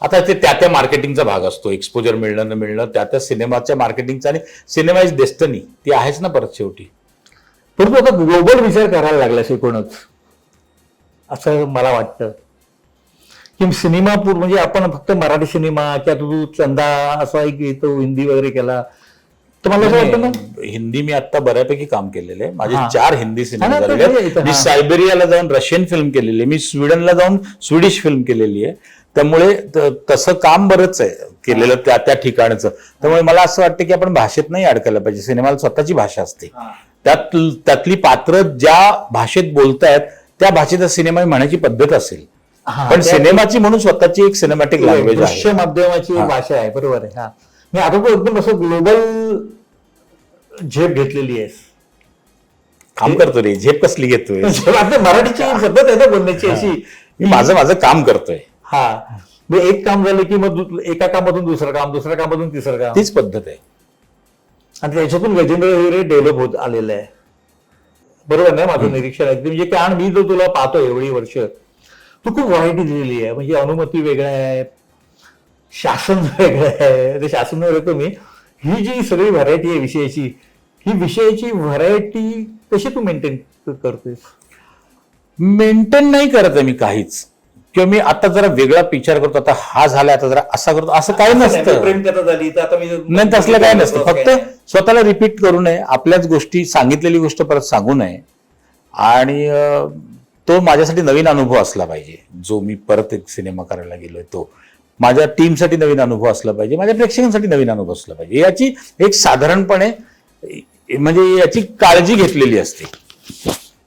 आता ते त्या मार्केटिंगचा भाग असतो, एक्सपोजर मिळणं न मिळणं त्या सिनेमाच्या मार्केटिंगचा. आणि सिनेमा इज डेस्टनी, ती आहेच ना परत शेवटी. परंतु आता ग्लोबल विचार करायला लागला शिकवणच, असं मला वाटतं की सिनेमा म्हणजे आपण फक्त मराठी सिनेमा किंवा तू चंदा असा एक येतो हिंदी वगैरे केला, तर मला असं वाटतं ना, हिंदी मी आता बऱ्यापैकी काम केलेलं आहे. माझे 4 हिंदी सिनेमे झालेले आहेत. मी हा. सायबेरियाला जाऊन रशियन फिल्म केलेली आहे, मी स्वीडनला जाऊन स्वीडिश फिल्म केलेली आहे. त्यामुळे तसं काम बरंच आहे केलेलं त्या ठिकाणचं. त्यामुळे मला असं वाटतं की आपण भाषेत नाही अडकायला पाहिजे. सिनेमाला स्वतःची भाषा असते, त्यातली पात्र ज्या भाषेत बोलतायत त्या भाषेचा सिनेमा म्हणायची पद्धत असेल, पण सिनेमाची म्हणून स्वतःची एक सिनेमॅटिक लँग्वेज आहे, माध्यमाची भाषा आहे. बरोबर आहे. हा, मी आता तो एकदम असं ग्लोबल झेप घेतलेली आहेस. काम करतो रे, झेप कसली घेतोय? आपल्या मराठीची पद्धत आहे ना बोलण्याची अशी. मी माझं काम करतोय. हा, म्हणजे एक काम झालं की मग एका कामातून दुसरं काम, दुसऱ्या कामातून तिसरं काम, तीच पद्धत आहे. आणि त्याच्यातून गजेंद्र वगैरे डेव्हलप होत आलेलं आहे. बरोबर नाही माझं निरीक्षण आहे? म्हणजे कारण मी जो तुला पाहतो एवढी वर्ष, तू खूप व्हरायटी दिलेली आहे. म्हणजे अनुमती वेगळ्या आहे, शासन वेगळं आहे, ते शासनावर येतो मी. ही जी सगळी व्हरायटी आहे विषयाची, ही विषयाची व्हरायटी कशी तू मेंटेन करतोयस? मेंटेन नाही करत आहे मी काहीच, किंवा मी आता जरा वेगळा विचार करतो, आता हा झाला आता जरा असा करतो, असं काही नसतं. प्रेम कथा झाली तर आता मी नाही, तसलं काही नसतं. फक्त स्वतःला रिपीट करू नये, आपल्याच गोष्टी, सांगितलेली गोष्ट परत सांगू नये. आणि तो माझ्यासाठी नवीन अनुभव असला पाहिजे. जो मी परत एक सिनेमा करायला गेलोय तो माझ्या टीमसाठी नवीन अनुभव असला पाहिजे, माझ्या प्रेक्षकांसाठी नवीन अनुभव असला पाहिजे. याची एक साधारणपणे म्हणजे याची काळजी घेतलेली असते.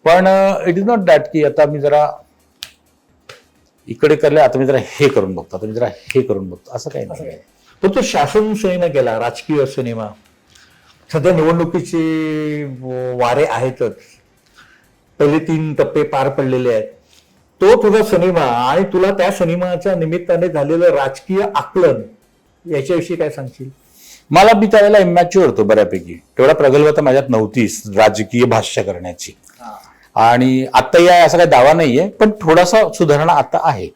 पण इट इज नॉट दॅट की आता मी जरा इकडे करले, आता मी जरा हे करून बघतो, आता मी जरा हे करून बघतो, असं काही नाही. पण तो शासन सिनेमा केला, राजकीय सिनेमा. सध्या निवडणुकीचे वारे आहेतच, पहिले 3 टप्पे पार पडलेले आहेत. तो तुझा सिनेमा आणि तुला त्या सिनेमाच्या निमित्ताने झालेलं राजकीय आकलन, याच्याविषयी काय सांगशील? मला मी त्यावेळेला इमॅच्युअर होतो बऱ्यापैकी, तेवढा प्रगल्भता माझ्यात नव्हतीच राजकीय भाष्य करण्याची. आणि आता या असा काही दावा नाहीये, पण थोडासा सुधारणा आता आहे.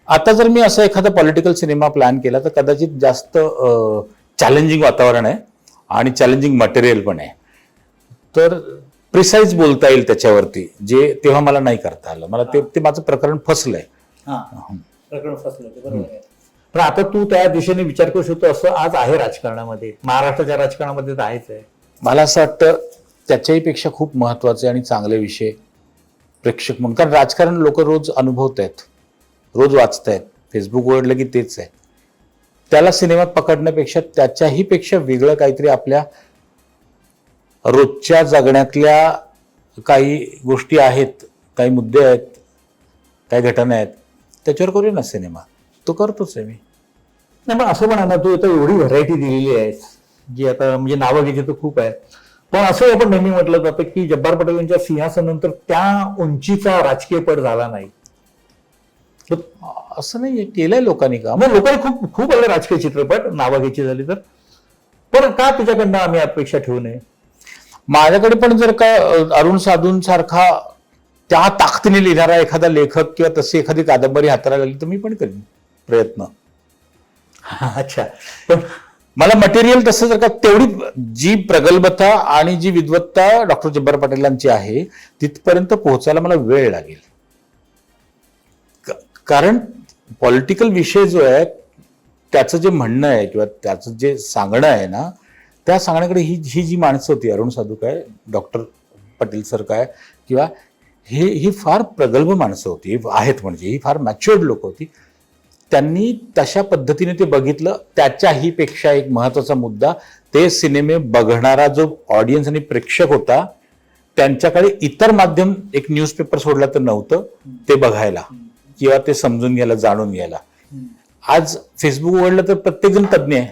आता जर मी असं एखादा पॉलिटिकल सिनेमा प्लॅन केला तर कदाचित जास्त चॅलेंजिंग वातावरण आहे आणि चॅलेंजिंग मटेरियल पण आहे, तर प्रिसाईज बोलता येईल त्याच्यावरती, जे तेव्हा मला नाही करता आलं. मला ते माझं प्रकरण फसलंय. प्रकरण फसलं ते, बरोबर आहे. पण आता तू त्या दिशेने विचार करू शकतो असं आज आहे राजकारणामध्ये, महाराष्ट्राच्या राजकारणामध्ये तर आहेच आहे. मला असं वाटतं त्याच्याही पेक्षा खूप महत्वाचे आणि चांगले विषय प्रेक्षक म्हणून, कारण राजकारण लोक रोज अनुभवत आहेत, रोज वाचतायत, फेसबुक उघडलं की तेच आहे. त्याला सिनेमात पकडण्यापेक्षा त्याच्याही पेक्षा वेगळं काहीतरी आपल्या रोजच्या जगण्यातल्या काही गोष्टी आहेत, काही मुद्दे आहेत, काही घटना आहेत, त्याच्यावर करूया ना सिनेमा. तो करतोच आहे मी. नाही, पण असं म्हणा ना, तू आता एवढी व्हरायटी दिलेली आहेस, जी आता म्हणजे नावं घ्यायची तर खूप आहे. पण असं आपण नेहमी म्हटलं जातं की जब्बार पटेलांच्या सिंहासनानंतर त्या उंचीचा राजकीय पट झाला नाही. असं नाही, केलंय लोकांनी काम. मग लोकांनी खूप खूप आले राजकीय चित्रपट, नावं घ्यायची झाली तर. पण का तुझ्याकडनं आम्ही अपेक्षा ठेवू नये? माझ्याकडे पण जर का अरुण साधून सारखा त्या ताकदीने लिहिणारा एखादा लेखक किंवा तशी एखादी कादंबरी हाताळायला लागली तर मी पण करीन प्रयत्न. अच्छा, पण मला मटेरियल तसं जर का तेवढी जी प्रगल्भता आणि जी विद्वत्ता डॉक्टर जब्बार पटेलांची आहे तिथपर्यंत पोहोचायला मला वेळ लागेल. कारण पॉलिटिकल विषय जो आहे त्याचं जे म्हणणं आहे किंवा त्याचं जे सांगणं आहे ना, त्या सांगण्याकडे ही जी माणसं होती, अरुण साधू काय, डॉक्टर पटेल सर काय, किंवा ही फार प्रगल्भ माणसं होती, आहेत म्हणजे ही फार मॅच्युअर्ड लोक होती. त्यांनी तशा पद्धतीने ते बघितलं. त्याच्याही पेक्षा एक महत्वाचा मुद्दा, ते सिनेमे बघणारा जो ऑडियन्स आणि प्रेक्षक होता त्यांच्याकडे इतर माध्यम, एक न्यूजपेपर सोडला तर नव्हतं ते बघायला किंवा ते समजून घ्यायला, जाणून घ्यायला. आज फेसबुक उघडलं तर प्रत्येक जण तज्ज्ञ आहे.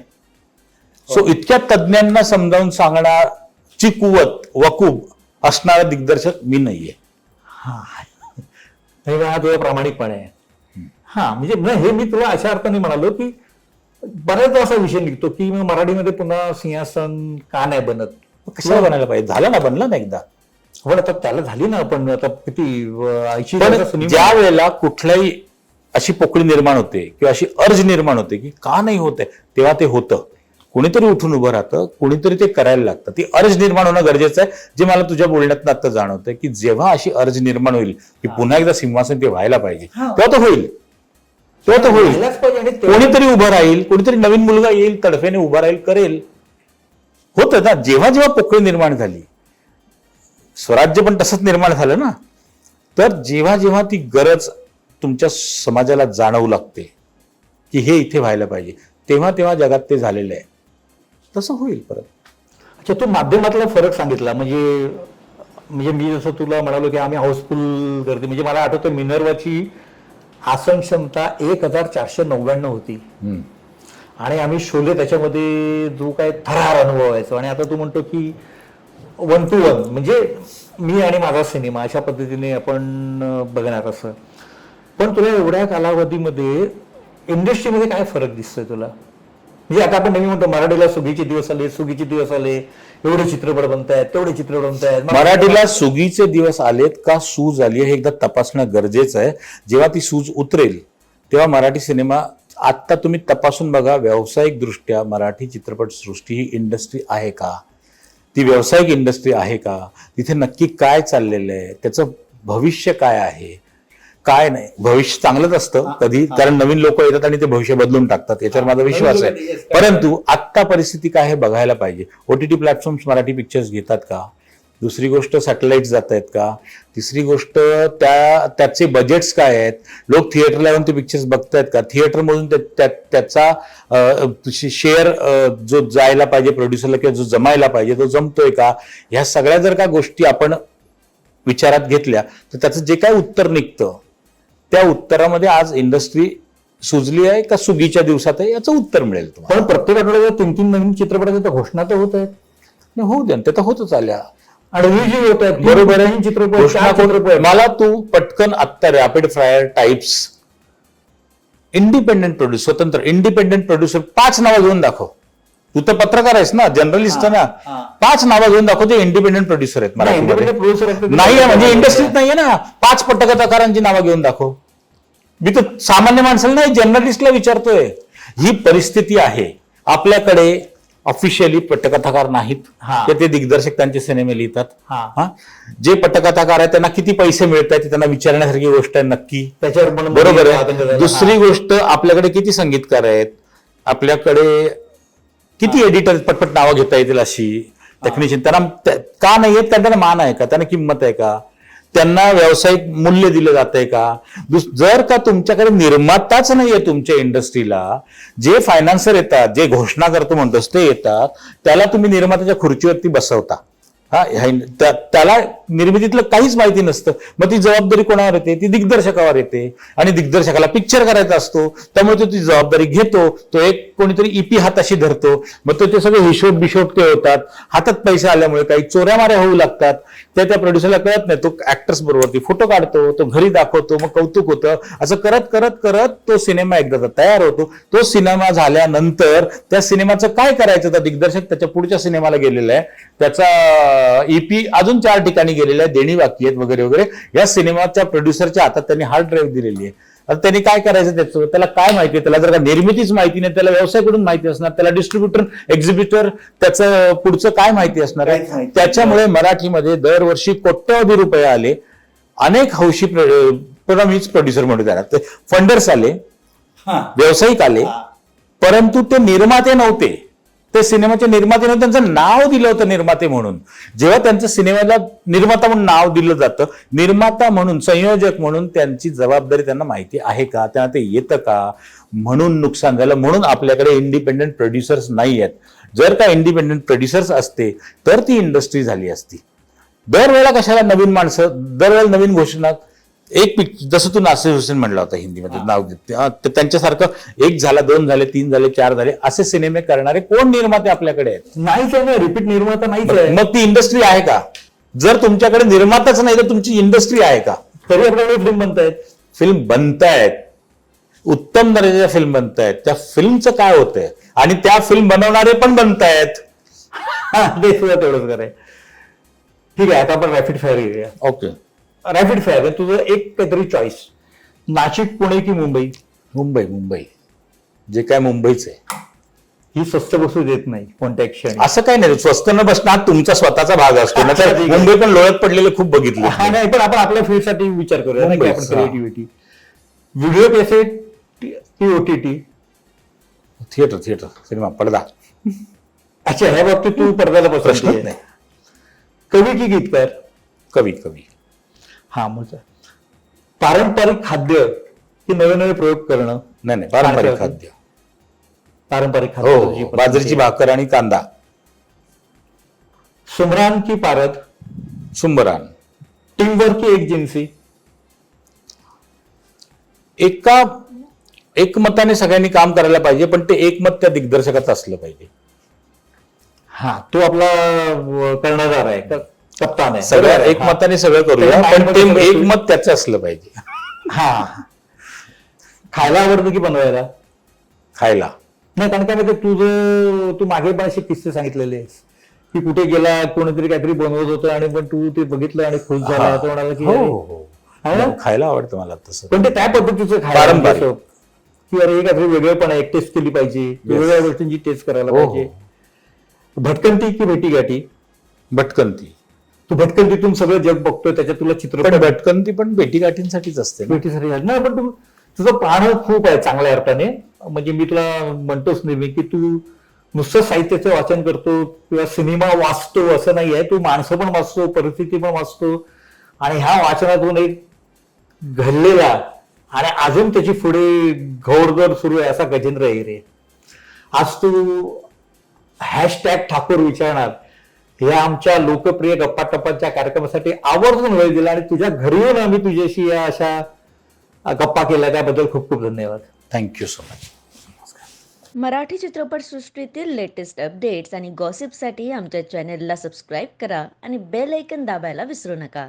सो इतक्या तज्ज्ञांना समजावून सांगण्याची कुवत, वकूब असणारा दिग्दर्शक मी नाहीये. हा तुझा प्रामाणिकपणे आहे. हा, म्हणजे हे मी तुला अशा अर्थाने म्हणालो की बऱ्याचदा असा विषय निघतो की मराठीमध्ये पुन्हा सिंहासन का नाही बनत. कशाला बनायला पाहिजे? झालं ना, बनला ना एकदा. पण आता त्याला झाली ना, आपण आता किती पण ज्या वेळेला कुठल्याही अशी पोकळी निर्माण होते किंवा अशी अर्ज निर्माण होते की का नाही होत आहे, तेव्हा ते होतं. कोणीतरी उठून उभं राहतं, कोणीतरी ते करायला लागतं. ती अर्ज निर्माण होणं गरजेचं आहे. जे मला तुझ्या बोलण्यातनं आता जाणवतंय की जेव्हा अशी अर्ज निर्माण होईल की पुन्हा एकदा सिंहासन ते व्हायला पाहिजे, तेव्हा तो होईल. तेव्हा तो होईल. कोणीतरी उभं राहील, कोणीतरी नवीन मुलगा येईल, तडफेने उभा राहील, करेल. होतं ना, जेव्हा जेव्हा पोकळी निर्माण झाली, स्वराज्य पण तसंच निर्माण झालं ना. तर जेव्हा जेव्हा ती गरज तुमच्या समाजाला जाणवू लागते की हे इथे व्हायला पाहिजे, तेव्हा तेव्हा जगात ते झालेलं आहे. तसं होईल परत. अच्छा, तू माध्यमातला फरक सांगितला. म्हणजे मी जसं तुला म्हणालो की आम्ही हाऊसफुल गर्दी, म्हणजे मला आठवतं मिनर्वाची आसन क्षमता 1499 होती आणि आम्ही शोले त्याच्यामध्ये जो काय थरार अनुभवायचो. आणि आता तू म्हणतो की 1 to 1 म्हणजे मी आणि माझा सिनेमा अशा पद्धतीने आपण बघणार असं. पण तुला एवढ्या कालावधीमध्ये इंडस्ट्रीमध्ये काय फरक दिसतोय तुला? म्हणजे आता आपण नेहमी म्हणतो मराठीला सुगीचे दिवस आले, सुगीचे दिवस आले, एवढे चित्रपट बनतायत, तेवढे चित्रपट बनतायत. मराठीला सुगीचे दिवस आलेत का सूज आली हे एकदा तपासणं गरजेचं आहे. जेव्हा ती सूज उतरेल तेव्हा मराठी सिनेमा, आत्ता तुम्ही तपासून बघा, व्यावसायिक दृष्ट्या मराठी चित्रपट सृष्टी ही इंडस्ट्री आहे का? ती व्यावसायिक इंडस्ट्री आहे का? तिथे नक्की काय चाललेलं आहे, त्याचं भविष्य काय आहे, काय नाही. भविष्य चांगलंच असतं कधी, कारण नवीन लोक येतात आणि ते भविष्य बदलून टाकतात, याच्यावर माझा विश्वास आहे. परंतु आत्ता परिस्थिती काय हे बघायला पाहिजे. OTT प्लॅटफॉर्म्स मराठी पिक्चर्स घेतात का? दुसरी गोष्ट सॅटेलाइट जात आहेत का? तिसरी गोष्ट त्याचे बजेट्स काय आहेत? लोक थिएटरला येऊन ते पिक्चर्स बघतायत का? थिएटरमधून त्याचा शेअर जो जायला पाहिजे प्रोड्युसरला किंवा जो जमायला पाहिजे तो जमतोय का? ह्या सगळ्या जर का गोष्टी आपण विचारात घेतल्या तर त्याचं जे काय उत्तर निघतं त्या उत्तरामध्ये आज इंडस्ट्री सुजली आहे का सुगीच्या दिवसात आहे याचं उत्तर मिळेल तुम्हाला. पण प्रत्येक आठवड्यात 3-3 नवीन चित्रपटाच्या घोषणा तर होत आहेत. होऊ द्या, ते तर होतच आल्या. आणि रिलीज होत आहेत, बरोबर आहे. नवीन चित्रपट, घोषणा 4 चित्रपट. मला तू पटकन आत्ता rapid fire types independent producer, स्वतंत्र इंडिपेंडेंट प्रोड्युसर 5 नावं घेऊन दाखव. तू तर पत्रकार आहेस ना, जर्नलिस्ट ना, 5 नावं घेऊन दाखव ते इंडिपेंडेंट प्रोड्युसर आहेत मराठीमध्ये. नाही म्हणजे इंडस्ट्रीत नाहीये ना. 5 पटकथाकारांची नावं घेऊन दाखव. मी तर सामान्य माणसाला नाही, जर्नलिस्टला विचारतोय. ही परिस्थिती आहे. आपल्याकडे ऑफिशियली पटकथाकार नाहीत, ते दिग्दर्शक त्यांचे सिनेमे लिहितात. जे पटकथाकार आहेत त्यांना किती पैसे मिळत आहेत त्यांना विचारण्यासारखी गोष्ट आहे नक्की, त्याच्यावर बरोबर आहे. दुसरी गोष्ट, आपल्याकडे किती संगीतकार आहेत, आपल्याकडे किती एडिटर पटपट नावं घेता येतील अशी टेक्निशियन, त्यांना का नाही आहेत? त्यांना मान आहे का? त्यांना किंमत आहे का? त्यांना व्यावसायिक मूल्य दिलं जातंय का? जर का तुमच्याकडे निर्माताच नाहीये तुमच्या इंडस्ट्रीला, जे फायनान्सर येतात, जे घोषणा करतो म्हणतोस ते येतात, त्याला तुम्ही निर्मात्याच्या खुर्चीवरती बसवता. त्याला निर्मितीतलं काहीच माहिती नसतं. मग ती जबाबदारी कोणावर येते? ती दिग्दर्शकावर येते. आणि दिग्दर्शकाला पिक्चर करायचा असतो, त्यामुळे तो ती जबाबदारी घेतो. तो एक कोणीतरी इपी हाताशी धरतो. मग ते सगळे हिशोब बिशोब ते होतात. हातात पैसे आल्यामुळे काही चोऱ्यामाऱ्या होऊ लागतात. त्या प्रोड्युसरला कळत नाही. तो ऍक्टर्स बरोबर फोटो काढतो, तो घरी दाखवतो, मग कौतुक होतं. असं करत करत करत तो सिनेमा एकदा तयार होतो. तो सिनेमा झाल्यानंतर त्या सिनेमाचं काय करायचं? तर दिग्दर्शक त्याच्या पुढच्या सिनेमाला गेलेला आहे, त्याचा ईपी अजून 4 ठिकाणी गेलेले आहे, देणी बाकी आहेत वगैरे वगैरे. या सिनेमाच्या प्रोड्युसरच्या हातात त्यांनी हार्ड ड्राईव्ह दिलेली आहे. आता त्यांनी काय करायचं त्याचं? त्याला काय माहिती आहे? त्याला जर का निर्मितीच माहिती नाही, त्याला व्यवसाय कुठून माहिती असणार? त्याला डिस्ट्रीब्युटर, एक्झिबिटर, त्याचं पुढचं काय माहिती असणार आहे? त्याच्यामुळे मराठीमध्ये दरवर्षी कोट्यवधी रुपये आले. अनेक हौशी प्रोड्युसर म्हणतो त्याला, ते फंडर्स आले, व्यावसायिक आले, परंतु ते निर्माते नव्हते. ते सिनेमाचे निर्माते नव्हते. त्यांचं नाव दिलं होतं निर्माते म्हणून. जेव्हा त्यांचं सिनेमाला निर्माता म्हणून नाव दिलं जातं, निर्माता म्हणून, संयोजक म्हणून त्यांची जबाबदारी त्यांना माहिती आहे का? त्यांना ते येतं का? म्हणून नुकसान झालं. म्हणून आपल्याकडे इंडिपेंडेंट प्रोड्युसर्स नाही आहेत. जर का इंडिपेंडेंट प्रोड्युसर्स असते तर ती इंडस्ट्री झाली असती. दरवेळेला कशाला नवीन माणसं, दरवेळेला नवीन घोषणा. एक पिक्चर जसं तू नासिर हुसेन म्हणला होता हिंदीमध्ये नाव घेत, त्यांच्यासारखं 1 झाला, 2 झाले, 3 झाले, 4 झाले असे सिनेमे करणारे कोण निर्माते आपल्याकडे आहेत? नाहीच आहे ना, रिपीट निर्माता नाहीच आहे. मग ती इंडस्ट्री आहे का? जर तुमच्याकडे निर्माताच नाही तर तुमची इंडस्ट्री आहे का? तरी आपल्याकडे फिल्म बनतायत, फिल्म बनतायत, उत्तम दर्जाच्या फिल्म बनतायत. त्या फिल्मचं काय होतंय? आणि त्या फिल्म बनवणारे पण बनतायत. ते सुद्धा तेवढंच कराय. ठीक आहे, आता आपण रॅपिड फायर घेऊया. Okay, rapid fire. तुझं एक काहीतरी चॉईस, नाशिक, पुणे की मुंबई? मुंबई. मुंबई जे काय मुंबईच आहे. ही स्वस्त बसू देत नाही कोणत्या क्षणी. असं काही नाही, स्वस्त न बसणार तुमचा स्वतःचा भाग असतो ना. तर मुंबई पण लोळत पडलेले खूप बघितले. नाही, पण आपण आपल्या फील्डसाठी विचार करूया ना, की आपण क्रिएटिव्हिटी. व्हिडिओ कॅसेट की OTT? थिएटर. सिनेमा, पडदा. अच्छा, ह्या बाबतीत तू पडद्याला पसंत नाही. कवी की गीतकार? कवी. हा, मग पारंपरिक खाद्य की नवे नवे प्रयोग करणं? नाही, पारंपरिक खाद्य. पारंपरिक हो, खाद्य. बाजरीची भाकर आणि कांदा. सुमरान की पारद? सुंबरान. टीमवर्क की एकजिन्सी? एकमताने सगळ्यांनी काम करायला पाहिजे, पण ते एकमत त्या दिग्दर्शकाचं असलं पाहिजे. हा, तो आपला कर्णधार आहे, कप्तान आहे. सगळ्या बरोबर आहे. एकमताने सगळं त्याच्या करूया, पण माइंडमध्ये ते सगळं एकमत त्याचं असलं पाहिजे. हा. खायला आवडतं की बनवायला? खायला. नाही, कारण काय माहिती, तू मागे पण असे किस्से सांगितलेले आहेस की कुठे गेला, कोणीतरी काहीतरी बनवत होतं आणि पण तू ते बघितलं आणि खुश झाला, तो म्हणाला की हो अरे, हो हो. है ना? खायला आवडतं मला तसं. पण ते त्या पद्धतीचं खायला पारंपरिक. म्हणजे असं की अरे, हे काहीतरी वेगळं पण आहे, टेस्ट केली पाहिजे, वेगवेगळ्या गोष्टींची टेस्ट करायला हो, हो. पाहिजे. भटकंती की भेटीगाठी? भटकंती. तू भटकंतीतून सगळं जग बघतोय, त्याच्यात तुला पण चित्रपट भटकंती पण भेटीगाठींसाठीच असते ना. भेटीसाठी झाली. नाही, पण तुझं पाहणं खूप आहे चांगल्या अर्थाने. म्हणजे मी तुला म्हणतोच नेहमी की तू नुसतं साहित्याचं वाचन करतो किंवा सिनेमा वाचतो असं नाही आहे. तू माणसं पण वाचतो, परिस्थिती पण वाचतो, आणि ह्या वाचनातून एक घडलेला आणि अजून त्याची पुढे घोडदौड सुरू आहे असा गजेंद्र अहिरे. आज तू हॅशटॅग ठाकूर विचारणार या आमच्या लोकप्रिय गप्पा टप्पांच्या कार्यक्रमासाठी आवर्जून वेळ दिला आणि तुझ्या घरी येऊन आम्ही तुझ्याशी या अशा गप्पा केल्या, त्याबद्दल खूप खूप धन्यवाद. Thank you so much. मराठी चित्रपटसृष्टीतील लेटेस्ट अपडेट्स आणि गॉसिपसाठी आमच्या चॅनेलला सबस्क्राईब करा आणि बेल ऐकन दाबायला विसरू नका.